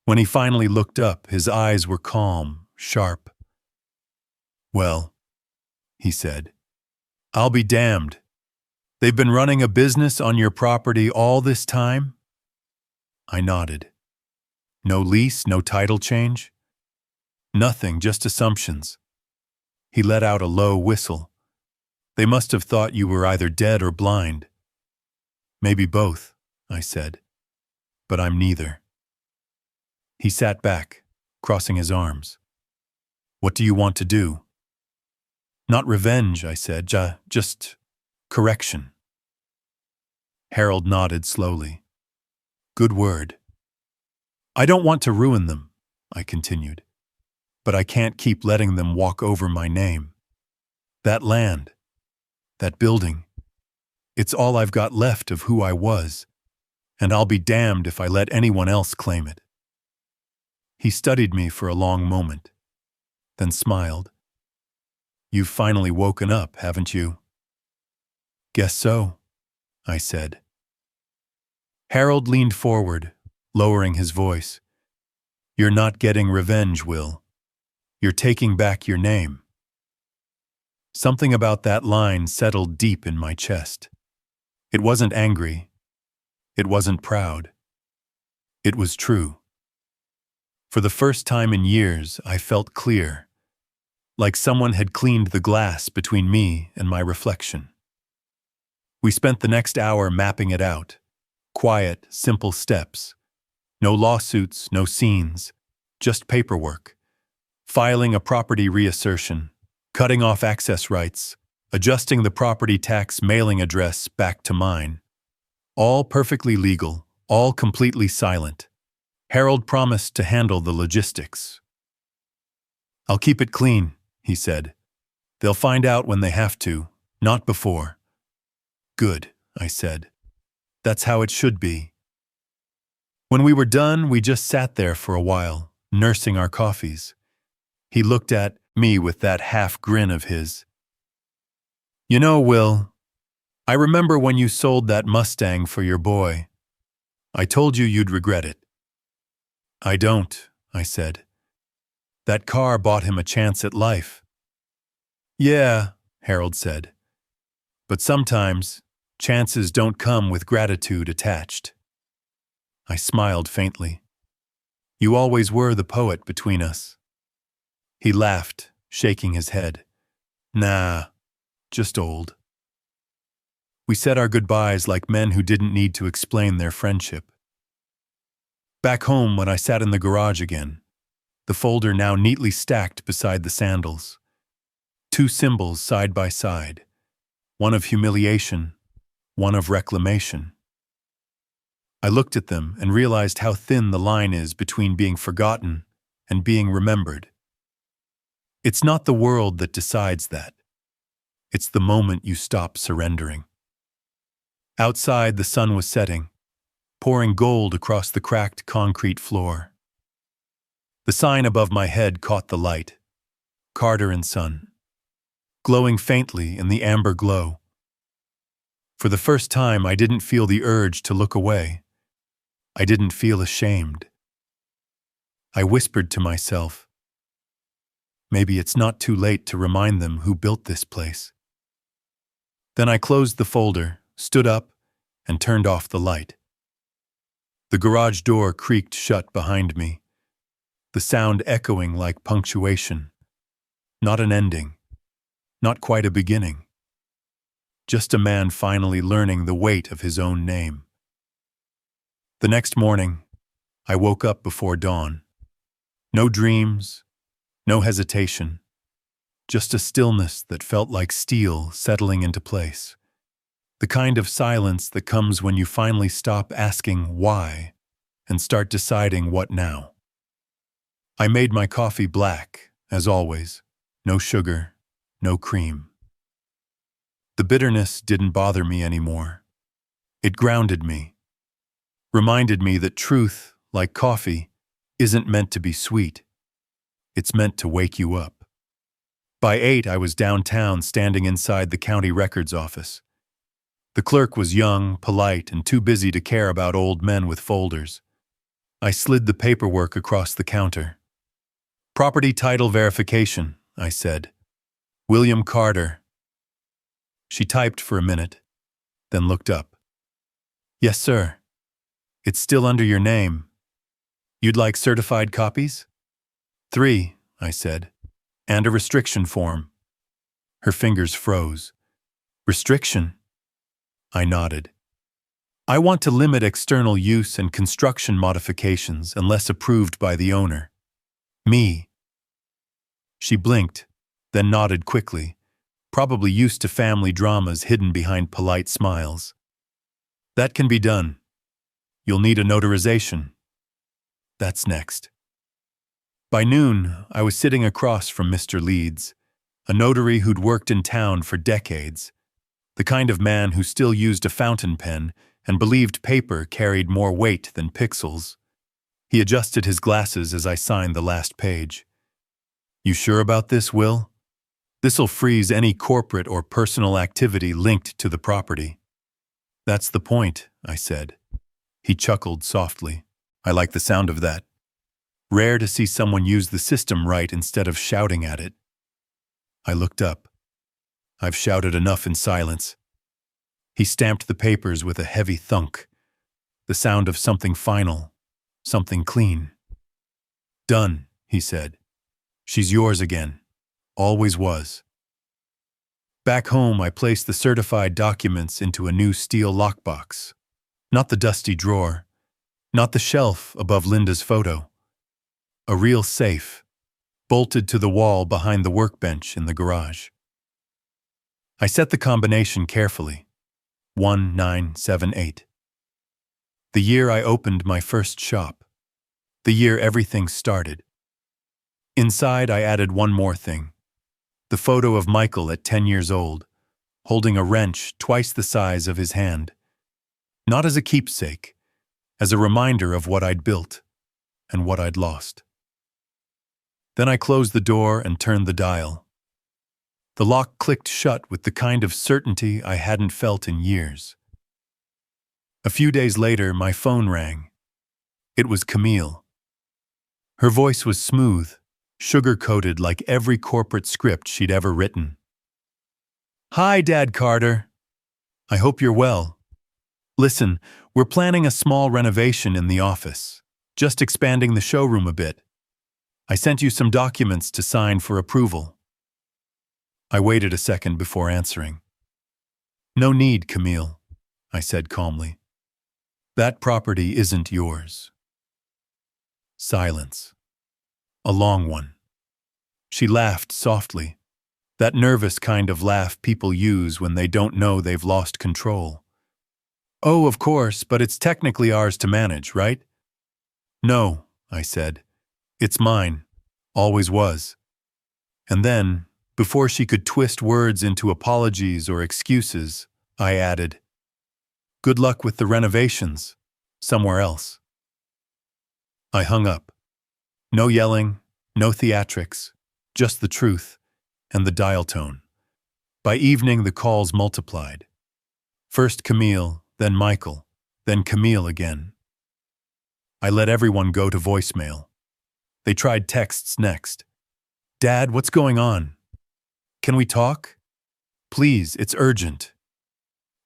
When he finally looked up, his eyes were calm, sharp. "Well," he said, "I'll be damned. They've been running a business on your property all this time?" I nodded. "No lease, no title change?" "Nothing, just assumptions." He let out a low whistle. "They must have thought you were either dead or blind." "Maybe both," I said, "but I'm neither." He sat back, crossing his arms. "What do you want to do?" "Not revenge," I said, just correction." Harold nodded slowly. "Good word." "I don't want to ruin them," I continued, "but I can't keep letting them walk over my name. That land, that building, it's all I've got left of who I was, and I'll be damned if I let anyone else claim it." He studied me for a long moment, then smiled. "You've finally woken up, haven't you?" "Guess so," I said. Harold leaned forward, lowering his voice. "You're not getting revenge, Will. You're taking back your name." Something about that line settled deep in my chest. It wasn't angry. It wasn't proud. It was true. For the first time in years, I felt clear, like someone had cleaned the glass between me and my reflection. We spent the next hour mapping it out. Quiet, simple steps. No lawsuits, no scenes, just paperwork. Filing a property reassertion, cutting off access rights, adjusting the property tax mailing address back to mine. All perfectly legal, all completely silent. Harold promised to handle the logistics. "I'll keep it clean," he said. "They'll find out when they have to, not before." "Good," I said. "That's how it should be." When we were done, we just sat there for a while, nursing our coffees. He looked at me with that half grin of his. "You know, Will, I remember when you sold that Mustang for your boy. I told you you'd regret it." "I don't," I said. "That car bought him a chance at life." "Yeah," Harold said. "But sometimes chances don't come with gratitude attached." I smiled faintly. "You always were the poet between us." He laughed, shaking his head. "Nah, just old." We said our goodbyes like men who didn't need to explain their friendship. Back home, when I sat in the garage again, the folder now neatly stacked beside the sandals. Two symbols side by side, one of humiliation, one of reclamation. I looked at them and realized how thin the line is between being forgotten and being remembered. It's not the world that decides that. It's the moment you stop surrendering. Outside, the sun was setting, pouring gold across the cracked concrete floor. The sign above my head caught the light. Carter and Son, glowing faintly in the amber glow. For the first time, I didn't feel the urge to look away. I didn't feel ashamed. I whispered to myself, maybe it's not too late to remind them who built this place. Then I closed the folder, stood up, and turned off the light. The garage door creaked shut behind me, the sound echoing like punctuation. Not an ending, not quite a beginning. Just a man finally learning the weight of his own name. The next morning, I woke up before dawn. No dreams, no hesitation, just a stillness that felt like steel settling into place. The kind of silence that comes when you finally stop asking why and start deciding what now. I made my coffee black, as always. No sugar, no cream. The bitterness didn't bother me anymore. It grounded me, reminded me that truth, like coffee, isn't meant to be sweet. It's meant to wake you up. By 8, I was downtown standing inside the county records office. The clerk was young, polite, and too busy to care about old men with folders. I slid the paperwork across the counter. "Property title verification," I said. "William Carter." She typed for a minute, then looked up. "Yes, sir. It's still under your name. You'd like certified copies?" "3," I said, "and a restriction form." Her fingers froze. "Restriction?" I nodded. "I want to limit external use and construction modifications unless approved by the owner." "Me." She blinked, then nodded quickly, probably used to family dramas hidden behind polite smiles. "That can be done. You'll need a notarization." "That's next." By noon, I was sitting across from Mr. Leeds, a notary who'd worked in town for decades, the kind of man who still used a fountain pen and believed paper carried more weight than pixels. He adjusted his glasses as I signed the last page. "You sure about this, Will? This'll freeze any corporate or personal activity linked to the property." "That's the point," I said. He chuckled softly. "I like the sound of that. Rare to see someone use the system right instead of shouting at it." I looked up. "I've shouted enough in silence." He stamped the papers with a heavy thunk, the sound of something final, something clean. "Done," he said. "She's yours again. Always was." Back home, I placed the certified documents into a new steel lockbox. Not the dusty drawer, not the shelf above Linda's photo. A real safe, bolted to the wall behind the workbench in the garage. I set the combination carefully. 1978. The year I opened my first shop. The year everything started. Inside, I added one more thing. The photo of Michael at 10 years old, holding a wrench twice the size of his hand. Not as a keepsake, as a reminder of what I'd built and what I'd lost. Then I closed the door and turned the dial. The lock clicked shut with the kind of certainty I hadn't felt in years. A few days later, my phone rang. It was Camille. Her voice was smooth, sugar-coated like every corporate script she'd ever written. "Hi, Dad Carter. I hope you're well. Listen, we're planning a small renovation in the office, just expanding the showroom a bit. I sent you some documents to sign for approval." I waited a second before answering. "No need, Camille," I said calmly. "That property isn't yours." Silence. A long one. She laughed softly, that nervous kind of laugh people use when they don't know they've lost control. "Oh, of course, but it's technically ours to manage, right?" "No," I said. "It's mine. Always was." And then, before she could twist words into apologies or excuses, I added, "Good luck with the renovations. Somewhere else." I hung up. No yelling, no theatrics, just the truth and the dial tone. By evening, the calls multiplied. First Camille, then Michael, then Camille again. I let everyone go to voicemail. They tried texts next. "Dad, what's going on? Can we talk? Please, it's urgent."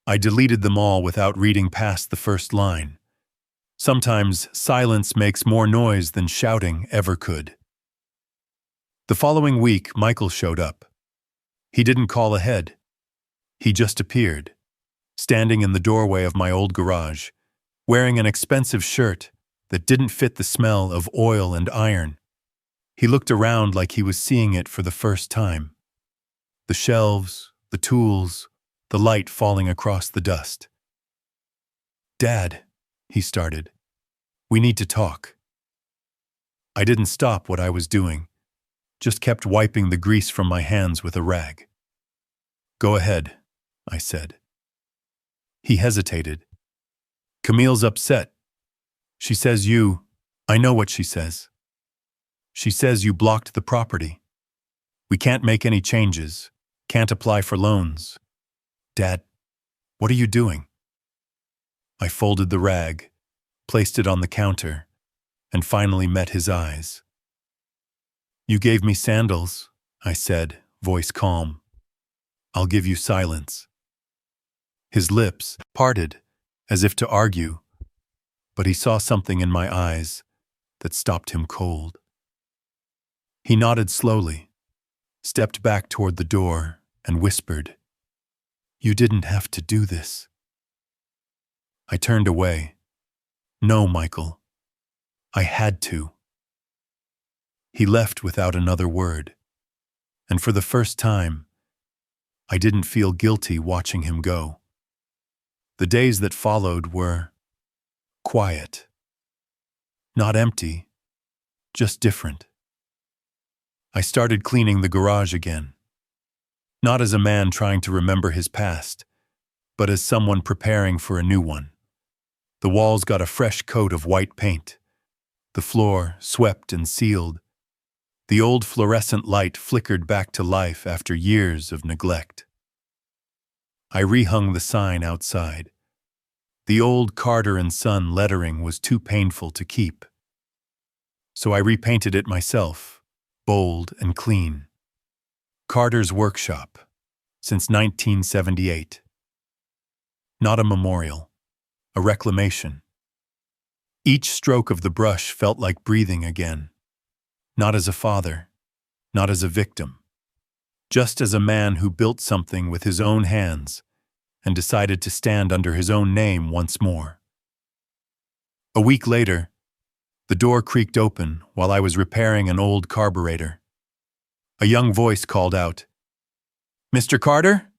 I deleted them all without reading past the first line. Sometimes silence makes more noise than shouting ever could. The following week, Michael showed up. He didn't call ahead. He just appeared, standing in the doorway of my old garage, wearing an expensive shirt that didn't fit the smell of oil and iron. He looked around like he was seeing it for the first time. The shelves, the tools, the light falling across the dust. "Dad," he started, "we need to talk." I didn't stop what I was doing, just kept wiping the grease from my hands with a rag. "Go ahead," I said. He hesitated. "Camille's upset. She says you— I know what she says. She says you blocked the property. We can't make any changes, can't apply for loans. Dad, what are you doing?" I folded the rag, placed it on the counter, and finally met his eyes. "You gave me sandals," I said, voice calm. "I'll give you silence." His lips parted, as if to argue, but he saw something in my eyes that stopped him cold. He nodded slowly, stepped back toward the door, and whispered, "You didn't have to do this." I turned away. "No, Michael. I had to." He left without another word, and for the first time, I didn't feel guilty watching him go. The days that followed were quiet. Not empty, just different. I started cleaning the garage again. Not as a man trying to remember his past, but as someone preparing for a new one. The walls got a fresh coat of white paint. The floor swept and sealed. The old fluorescent light flickered back to life after years of neglect. I rehung the sign outside. The old Carter and Son lettering was too painful to keep. So I repainted it myself, bold and clean. Carter's Workshop, since 1978. Not a memorial, a reclamation. Each stroke of the brush felt like breathing again. Not as a father, not as a victim, just as a man who built something with his own hands and decided to stand under his own name once more. A week later, the door creaked open while I was repairing an old carburetor. A young voice called out, "Mr. Carter?"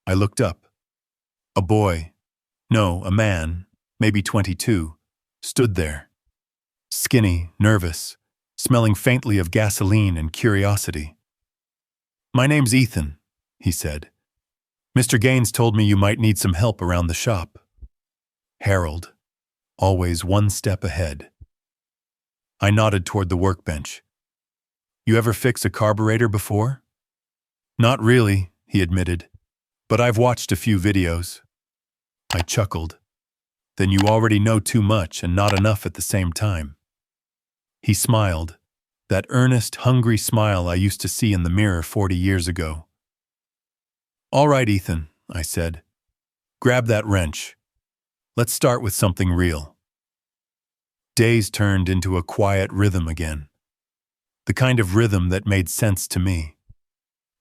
I looked up. A boy, no, a man, maybe 22, stood there. Skinny, nervous, smelling faintly of gasoline and curiosity. "My name's Ethan," he said. "Mr. Gaines told me you might need some help around the shop." Harold, always one step ahead. I nodded toward the workbench. "You ever fix a carburetor before?" "Not really," he admitted, "but I've watched a few videos." I chuckled. "Then you already know too much and not enough at the same time." He smiled, that earnest, hungry smile I used to see in the mirror 40 years ago. "All right, Ethan," I said. "Grab that wrench. Let's start with something real." Days turned into a quiet rhythm again. The kind of rhythm that made sense to me.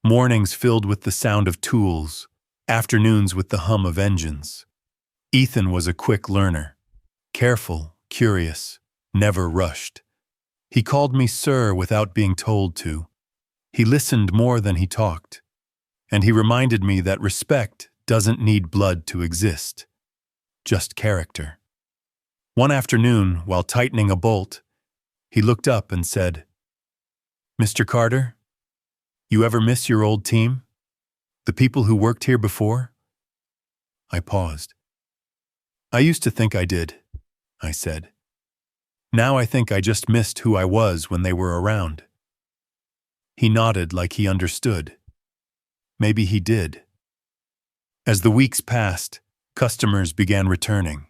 Mornings filled with the sound of tools, afternoons with the hum of engines. Ethan was a quick learner. Careful, curious, never rushed. He called me sir without being told to. He listened more than he talked. And he reminded me that respect doesn't need blood to exist. Just character. One afternoon, while tightening a bolt, he looked up and said, "Mr. Carter, you ever miss your old team? The people who worked here before?" I paused. "I used to think I did," I said. "Now I think I just missed who I was when they were around." He nodded like he understood. Maybe he did. As the weeks passed, customers began returning.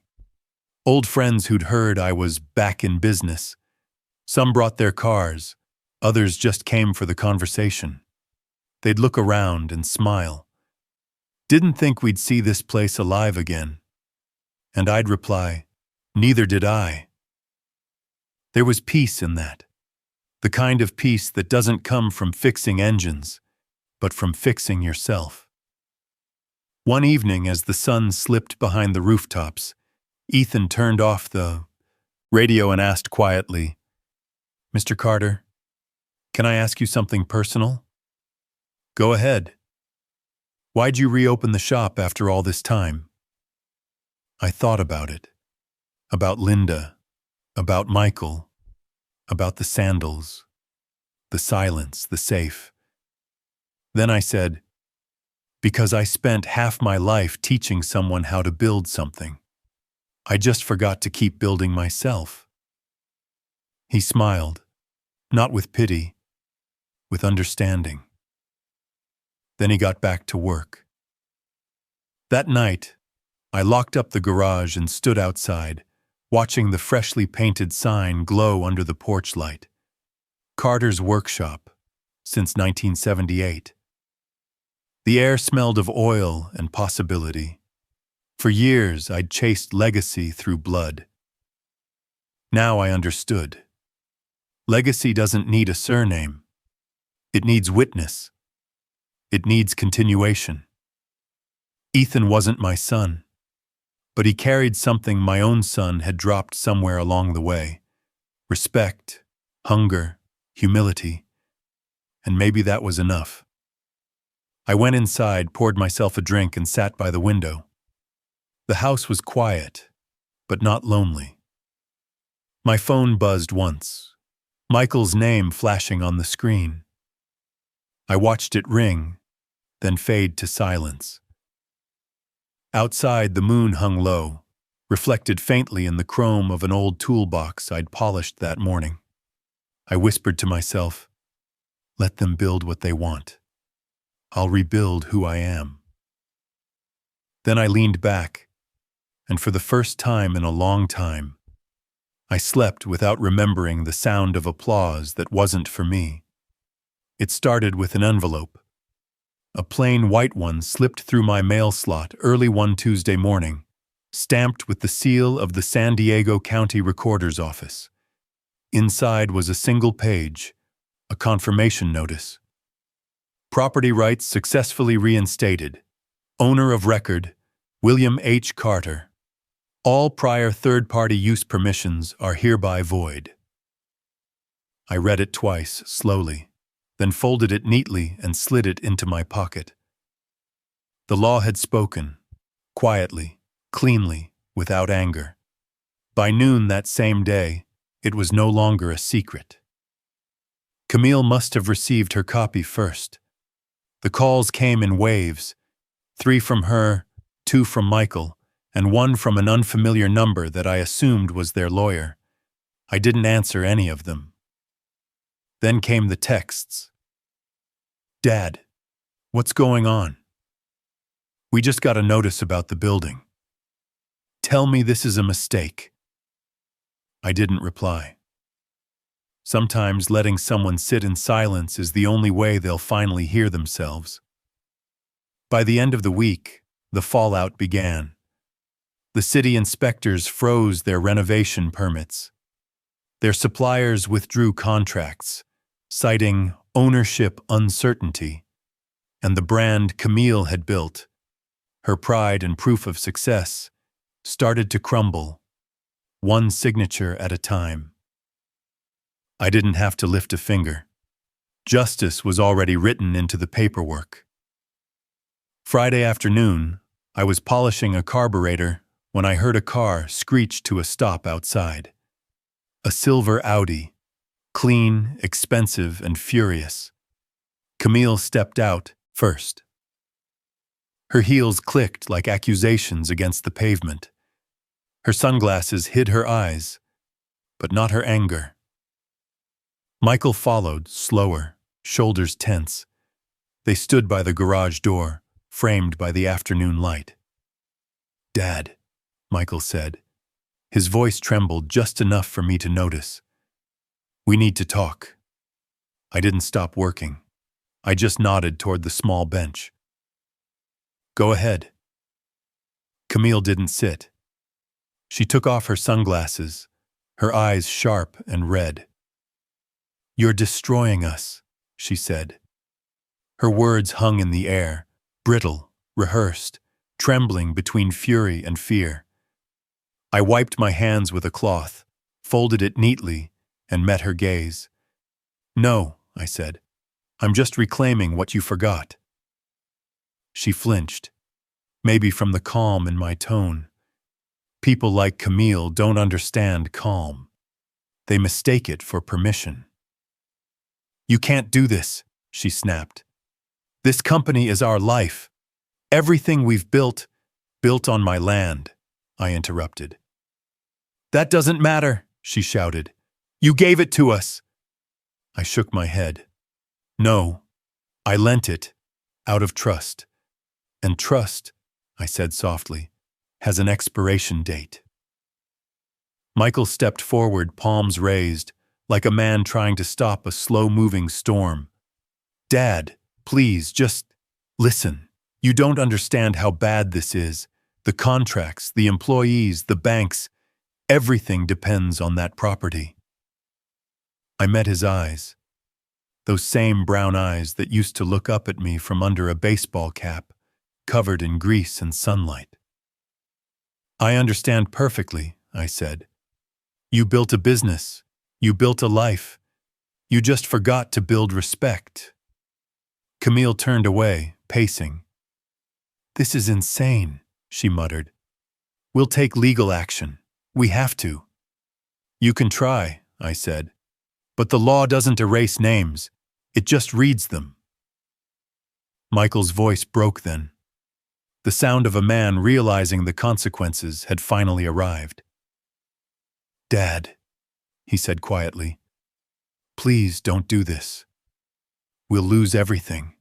Old friends who'd heard I was back in business. Some brought their cars, others just came for the conversation. They'd look around and smile. "Didn't think we'd see this place alive again." And I'd reply, "Neither did I." There was peace in that. The kind of peace that doesn't come from fixing engines, but from fixing yourself. One evening, as the sun slipped behind the rooftops, Ethan turned off the radio and asked quietly, "Mr. Carter, can I ask you something personal?" "Go ahead." Why'd you reopen the shop after all this time? I thought about it. About Linda. About Michael. About the sandals. The silence, the safe. Then I said, because I spent half my life teaching someone how to build something. I just forgot to keep building myself. He smiled, not with pity, with understanding. Then he got back to work. That night, I locked up the garage and stood outside, watching the freshly painted sign glow under the porch light. Carter's Workshop, since 1978. The air smelled of oil and possibility. For years, I'd chased legacy through blood. Now I understood. Legacy doesn't need a surname. It needs witness. It needs continuation. Ethan wasn't my son, but he carried something my own son had dropped somewhere along the way. Respect, hunger, humility, and maybe that was enough. I went inside, poured myself a drink, and sat by the window. The house was quiet, but not lonely. My phone buzzed once, Michael's name flashing on the screen. I watched it ring, then fade to silence. Outside, the moon hung low, reflected faintly in the chrome of an old toolbox I'd polished that morning. I whispered to myself, let them build what they want. I'll rebuild who I am. Then I leaned back, and for the first time in a long time, I slept without remembering the sound of applause that wasn't for me. It started with an envelope. A plain white one slipped through my mail slot early one Tuesday morning, stamped with the seal of the San Diego County Recorder's Office. Inside was a single page, a confirmation notice. Property rights successfully reinstated. Owner of record, William H. Carter. All prior third-party use permissions are hereby void. I read it twice, slowly, then folded it neatly and slid it into my pocket. The law had spoken, quietly, cleanly, without anger. By noon that same day, it was no longer a secret. Camille must have received her copy first. The calls came in waves, 3 from her, 2 from Michael, and 1 from an unfamiliar number that I assumed was their lawyer. I didn't answer any of them. Then came the texts. Dad, what's going on? We just got a notice about the building. Tell me this is a mistake. I didn't reply. Sometimes letting someone sit in silence is the only way they'll finally hear themselves. By the end of the week, the fallout began. The city inspectors froze their renovation permits. Their suppliers withdrew contracts, citing ownership uncertainty, and the brand Camille had built, her pride and proof of success, started to crumble, one signature at a time. I didn't have to lift a finger. Justice was already written into the paperwork. Friday afternoon, I was polishing a carburetor when I heard a car screech to a stop outside. A silver Audi, clean, expensive, and furious. Camille stepped out first. Her heels clicked like accusations against the pavement. Her sunglasses hid her eyes, but not her anger. Michael followed, slower, shoulders tense. They stood by the garage door, framed by the afternoon light. Dad, Michael said. His voice trembled just enough for me to notice. We need to talk. I didn't stop working. I just nodded toward the small bench. Go ahead. Camille didn't sit. She took off her sunglasses, her eyes sharp and red. You're destroying us, she said. Her words hung in the air, brittle, rehearsed, trembling between fury and fear. I wiped my hands with a cloth, folded it neatly, and met her gaze. No, I said. I'm just reclaiming what you forgot. She flinched, maybe from the calm in my tone. People like Camille don't understand calm. They mistake it for permission. You can't do this, she snapped. This company is our life. Everything we've built on my land, I interrupted. That doesn't matter, she shouted. You gave it to us. I shook my head. No, I lent it, out of trust. And trust, I said softly, has an expiration date. Michael stepped forward, palms raised, like a man trying to stop a slow-moving storm. Dad, please, just listen. You don't understand how bad this is. The contracts, the employees, the banks, everything depends on that property. I met his eyes, those same brown eyes that used to look up at me from under a baseball cap, covered in grease and sunlight. I understand perfectly, I said. You built a business. You built a life. You just forgot to build respect. Camille turned away, pacing. This is insane, she muttered. We'll take legal action. We have to. You can try, I said. But the law doesn't erase names. It just reads them. Michael's voice broke then. The sound of a man realizing the consequences had finally arrived. Dad, he said quietly, please don't do this. We'll lose everything.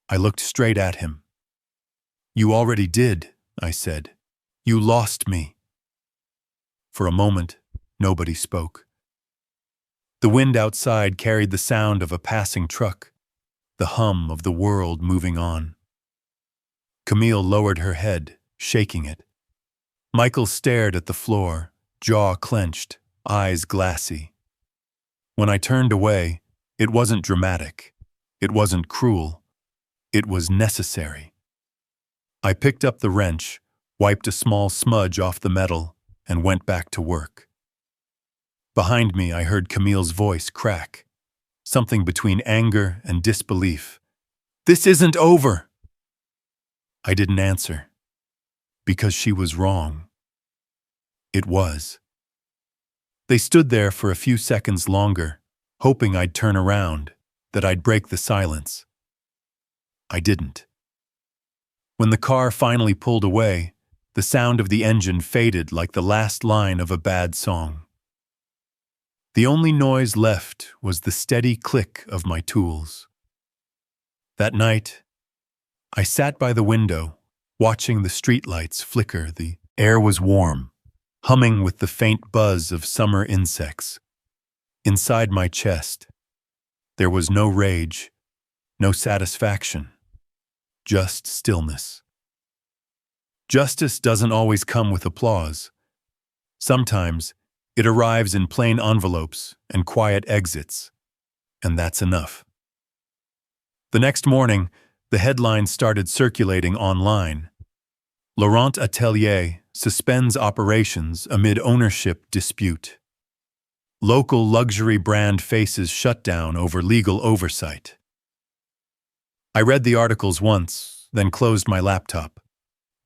I looked straight at him. You already did, I said. You lost me. For a moment, nobody spoke. The wind outside carried the sound of a passing truck, the hum of the world moving on. Camille lowered her head, shaking it. Michael stared at the floor, jaw clenched, eyes glassy. When I turned away, it wasn't dramatic. It wasn't cruel. It was necessary. I picked up the wrench, wiped a small smudge off the metal, and went back to work. Behind me, I heard Camille's voice crack, something between anger and disbelief. This isn't over! I didn't answer, because she was wrong. It was. They stood there for a few seconds longer, hoping I'd turn around, that I'd break the silence. I didn't. When the car finally pulled away, the sound of the engine faded like the last line of a bad song. The only noise left was the steady click of my tools. That night, I sat by the window, watching the streetlights flicker. The air was warm, humming with the faint buzz of summer insects. Inside my chest, there was no rage, no satisfaction, just stillness. Justice doesn't always come with applause. Sometimes it arrives in plain envelopes and quiet exits, and that's enough. The next morning, the headlines started circulating online. Laurent Atelier suspends operations amid ownership dispute. Local luxury brand faces shutdown over legal oversight. I read the articles once, then closed my laptop.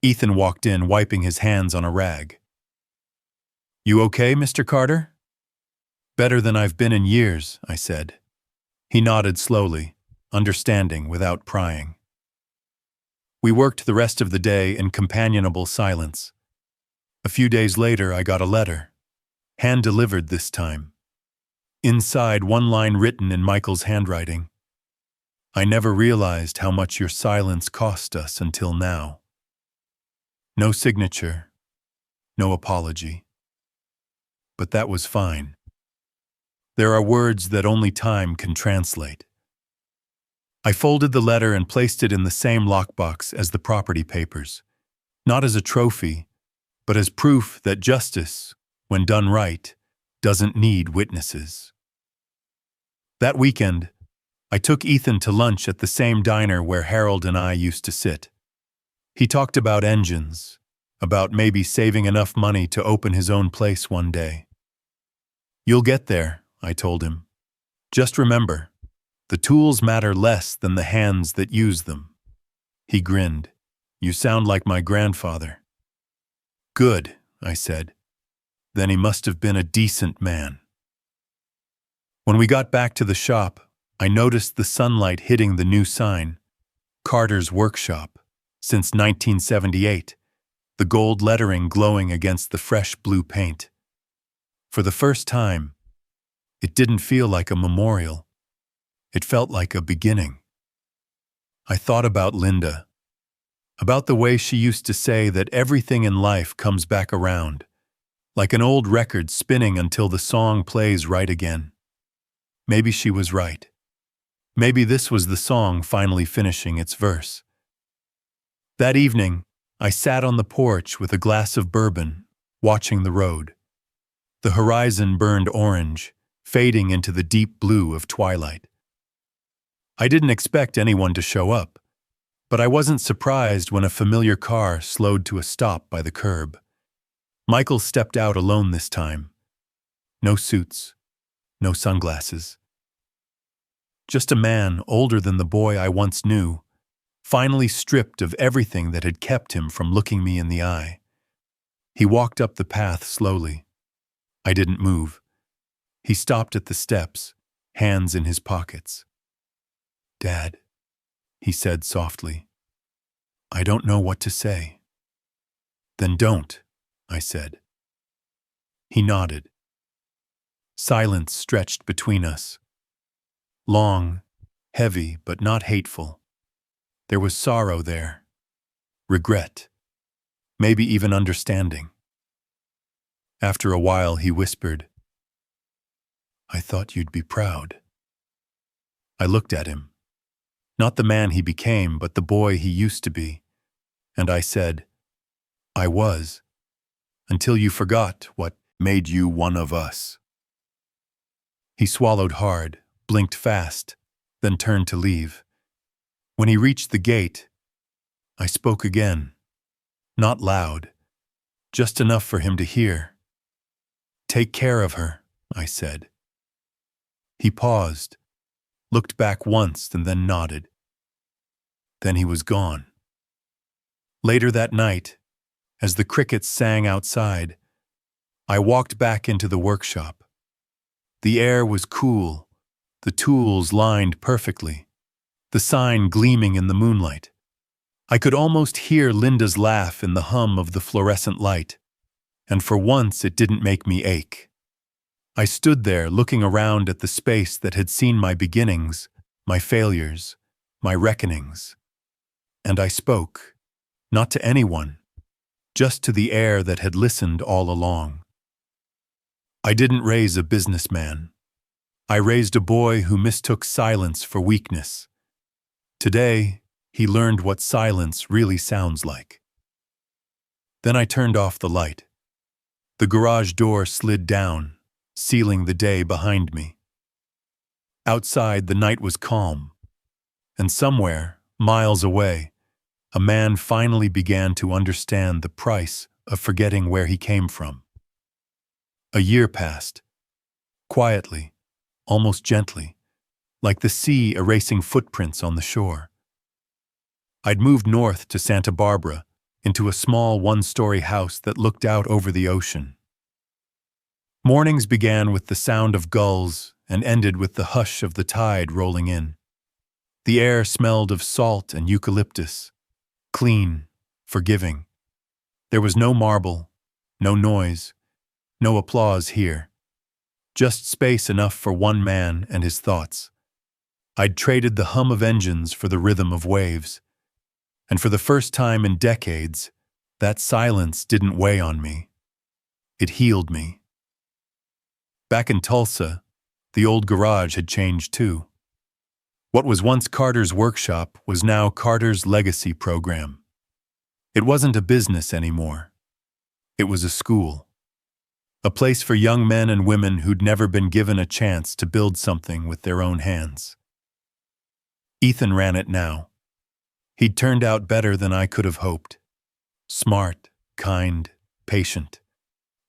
Ethan walked in, wiping his hands on a rag. You okay, Mr. Carter? Better than I've been in years, I said. He nodded slowly, understanding without prying. We worked the rest of the day in companionable silence. A few days later, I got a letter, hand-delivered this time. Inside, one line written in Michael's handwriting. I never realized how much your silence cost us until now. No signature, no apology. But that was fine. There are words that only time can translate. I folded the letter and placed it in the same lockbox as the property papers, not as a trophy, but as proof that justice, when done right, doesn't need witnesses. That weekend, I took Ethan to lunch at the same diner where Harold and I used to sit. He talked about engines, about maybe saving enough money to open his own place one day. You'll get there, I told him. Just remember, the tools matter less than the hands that use them. He grinned. You sound like my grandfather. Good, I said. Then he must have been a decent man. When we got back to the shop, I noticed the sunlight hitting the new sign, Carter's Workshop, since 1978, the gold lettering glowing against the fresh blue paint. For the first time, it didn't feel like a memorial. It felt like a beginning. I thought about Linda, about the way she used to say that everything in life comes back around, like an old record spinning until the song plays right again. Maybe she was right. Maybe this was the song finally finishing its verse. That evening, I sat on the porch with a glass of bourbon, watching the road. The horizon burned orange, fading into the deep blue of twilight. I didn't expect anyone to show up, but I wasn't surprised when a familiar car slowed to a stop by the curb. Michael stepped out alone this time. No suits, no sunglasses. Just a man older than the boy I once knew, finally stripped of everything that had kept him from looking me in the eye. He walked up the path slowly. I didn't move. He stopped at the steps, hands in his pockets. Dad, he said softly. I don't know what to say. Then don't, I said. He nodded. Silence stretched between us. Long, heavy, but not hateful. There was sorrow there, regret, maybe even understanding. After a while, he whispered, I thought you'd be proud. I looked at him, not the man he became, but the boy he used to be, and I said, I was, until you forgot what made you one of us. He swallowed hard, blinked fast, then turned to leave. When he reached the gate, I spoke again, not loud, just enough for him to hear. Take care of her, I said. He paused, looked back once and then nodded. Then he was gone. Later that night, as the crickets sang outside, I walked back into the workshop. The air was cool, the tools lined perfectly, the sign gleaming in the moonlight. I could almost hear Linda's laugh in the hum of the fluorescent light, and for once it didn't make me ache. I stood there looking around at the space that had seen my beginnings, my failures, my reckonings. And I spoke, not to anyone, just to the air that had listened all along. I didn't raise a businessman. I raised a boy who mistook silence for weakness. Today, he learned what silence really sounds like. Then I turned off the light. The garage door slid down, sealing the day behind me. Outside, the night was calm, and somewhere, miles away, a man finally began to understand the price of forgetting where he came from. A year passed, quietly, almost gently, like the sea erasing footprints on the shore. I'd moved north to Santa Barbara, into a small one-story house that looked out over the ocean. Mornings began with the sound of gulls and ended with the hush of the tide rolling in. The air smelled of salt and eucalyptus, clean, forgiving. There was no marble, no noise, no applause here. Just space enough for one man and his thoughts. I'd traded the hum of engines for the rhythm of waves. And for the first time in decades, that silence didn't weigh on me. It healed me. Back in Tulsa, the old garage had changed too. What was once Carter's workshop was now Carter's legacy program. It wasn't a business anymore. It was a school. A place for young men and women who'd never been given a chance to build something with their own hands. Ethan ran it now. He'd turned out better than I could have hoped. Smart, kind, patient.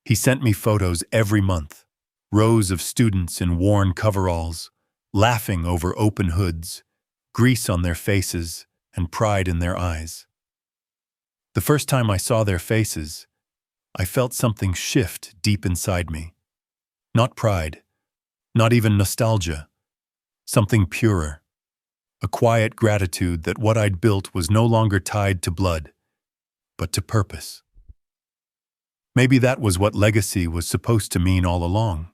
He sent me photos every month, rows of students in worn coveralls, laughing over open hoods, grease on their faces, and pride in their eyes. The first time I saw their faces, I felt something shift deep inside me. Not pride, not even nostalgia, something purer. A quiet gratitude that what I'd built was no longer tied to blood, but to purpose. Maybe that was what legacy was supposed to mean all along.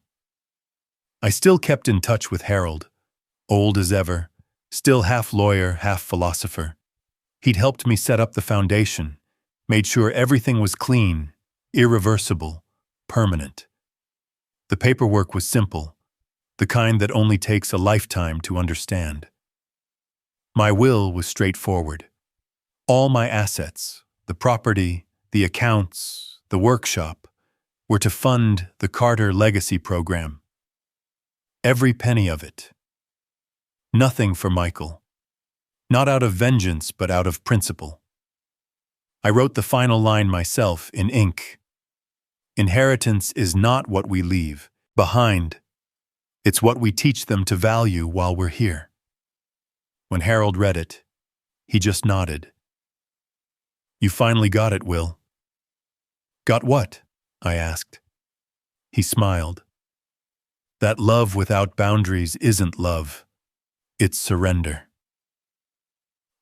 I still kept in touch with Harold, old as ever, still half lawyer, half philosopher. He'd helped me set up the foundation, made sure everything was clean, irreversible, permanent. The paperwork was simple, the kind that only takes a lifetime to understand. My will was straightforward. All my assets, the property, the accounts, the workshop, were to fund the Carter Legacy Program. Every penny of it. Nothing for Michael. Not out of vengeance, but out of principle. I wrote the final line myself in ink. Inheritance is not what we leave behind. It's what we teach them to value while we're here. When Harold read it, he just nodded. You finally got it, Will. Got what? I asked. He smiled. That love without boundaries isn't love. It's surrender.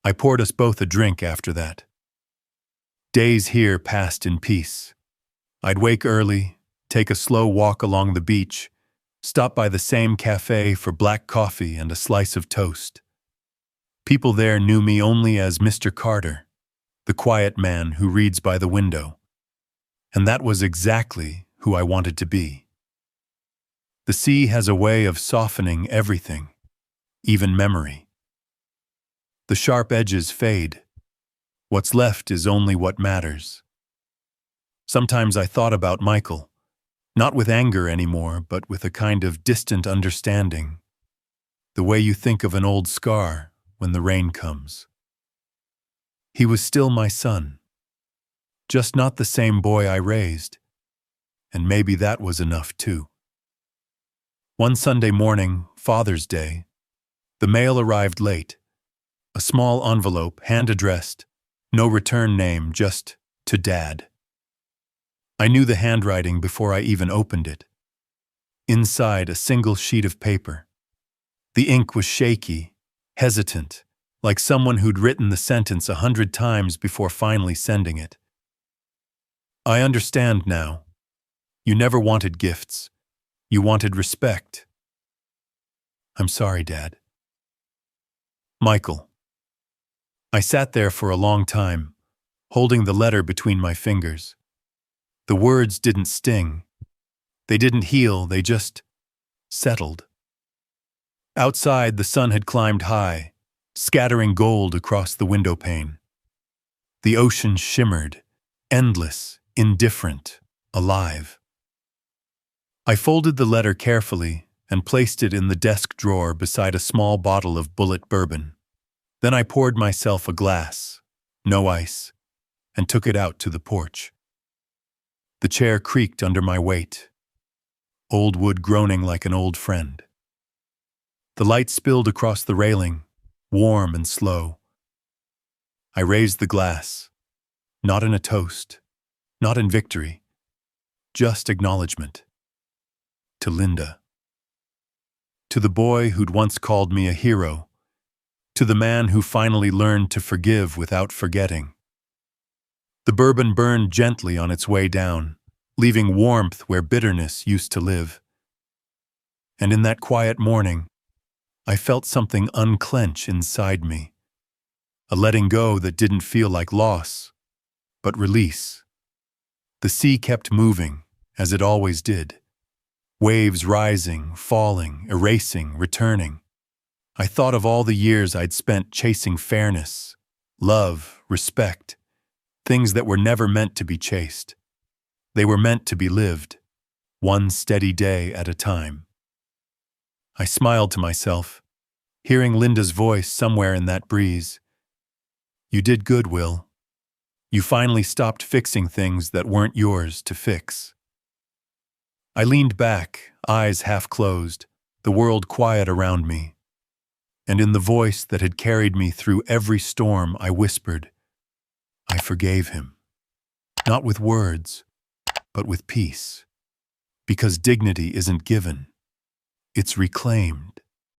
I poured us both a drink after that. Days here passed in peace. I'd wake early, take a slow walk along the beach, stop by the same cafe for black coffee and a slice of toast. People there knew me only as Mr. Carter, the quiet man who reads by the window. And that was exactly who I wanted to be. The sea has a way of softening everything, even memory. The sharp edges fade. What's left is only what matters. Sometimes I thought about Michael, not with anger anymore, but with a kind of distant understanding. The way you think of an old scar when the rain comes. He was still my son, just not the same boy I raised, and maybe that was enough too. One Sunday morning, Father's Day, the mail arrived late. A small envelope, hand-addressed, no return name, just to Dad. I knew the handwriting before I even opened it. Inside, a single sheet of paper. The ink was shaky, hesitant, like someone who'd written the sentence 100 times before finally sending it. I understand now. You never wanted gifts. You wanted respect. I'm sorry, Dad. Michael. I sat there for a long time, holding the letter between my fingers. The words didn't sting. They didn't heal, they just settled. Outside, the sun had climbed high, scattering gold across the window pane. The ocean shimmered, endless, indifferent, alive. I folded the letter carefully and placed it in the desk drawer beside a small bottle of bullet bourbon. Then I poured myself a glass, no ice, and took it out to the porch. The chair creaked under my weight, old wood groaning like an old friend. The light spilled across the railing, warm and slow. I raised the glass, not in a toast, not in victory, just acknowledgement. To Linda. To the boy who'd once called me a hero. To the man who finally learned to forgive without forgetting. The bourbon burned gently on its way down, leaving warmth where bitterness used to live. And in that quiet morning, I felt something unclench inside me. A letting go that didn't feel like loss, but release. The sea kept moving, as it always did. Waves rising, falling, erasing, returning. I thought of all the years I'd spent chasing fairness, love, respect, things that were never meant to be chased. They were meant to be lived, one steady day at a time. I smiled to myself, hearing Linda's voice somewhere in that breeze. You did good, Will. You finally stopped fixing things that weren't yours to fix. I leaned back, eyes half closed, the world quiet around me. And in the voice that had carried me through every storm, I whispered, I forgave him. Not with words, but with peace. Because dignity isn't given, it's reclaimed.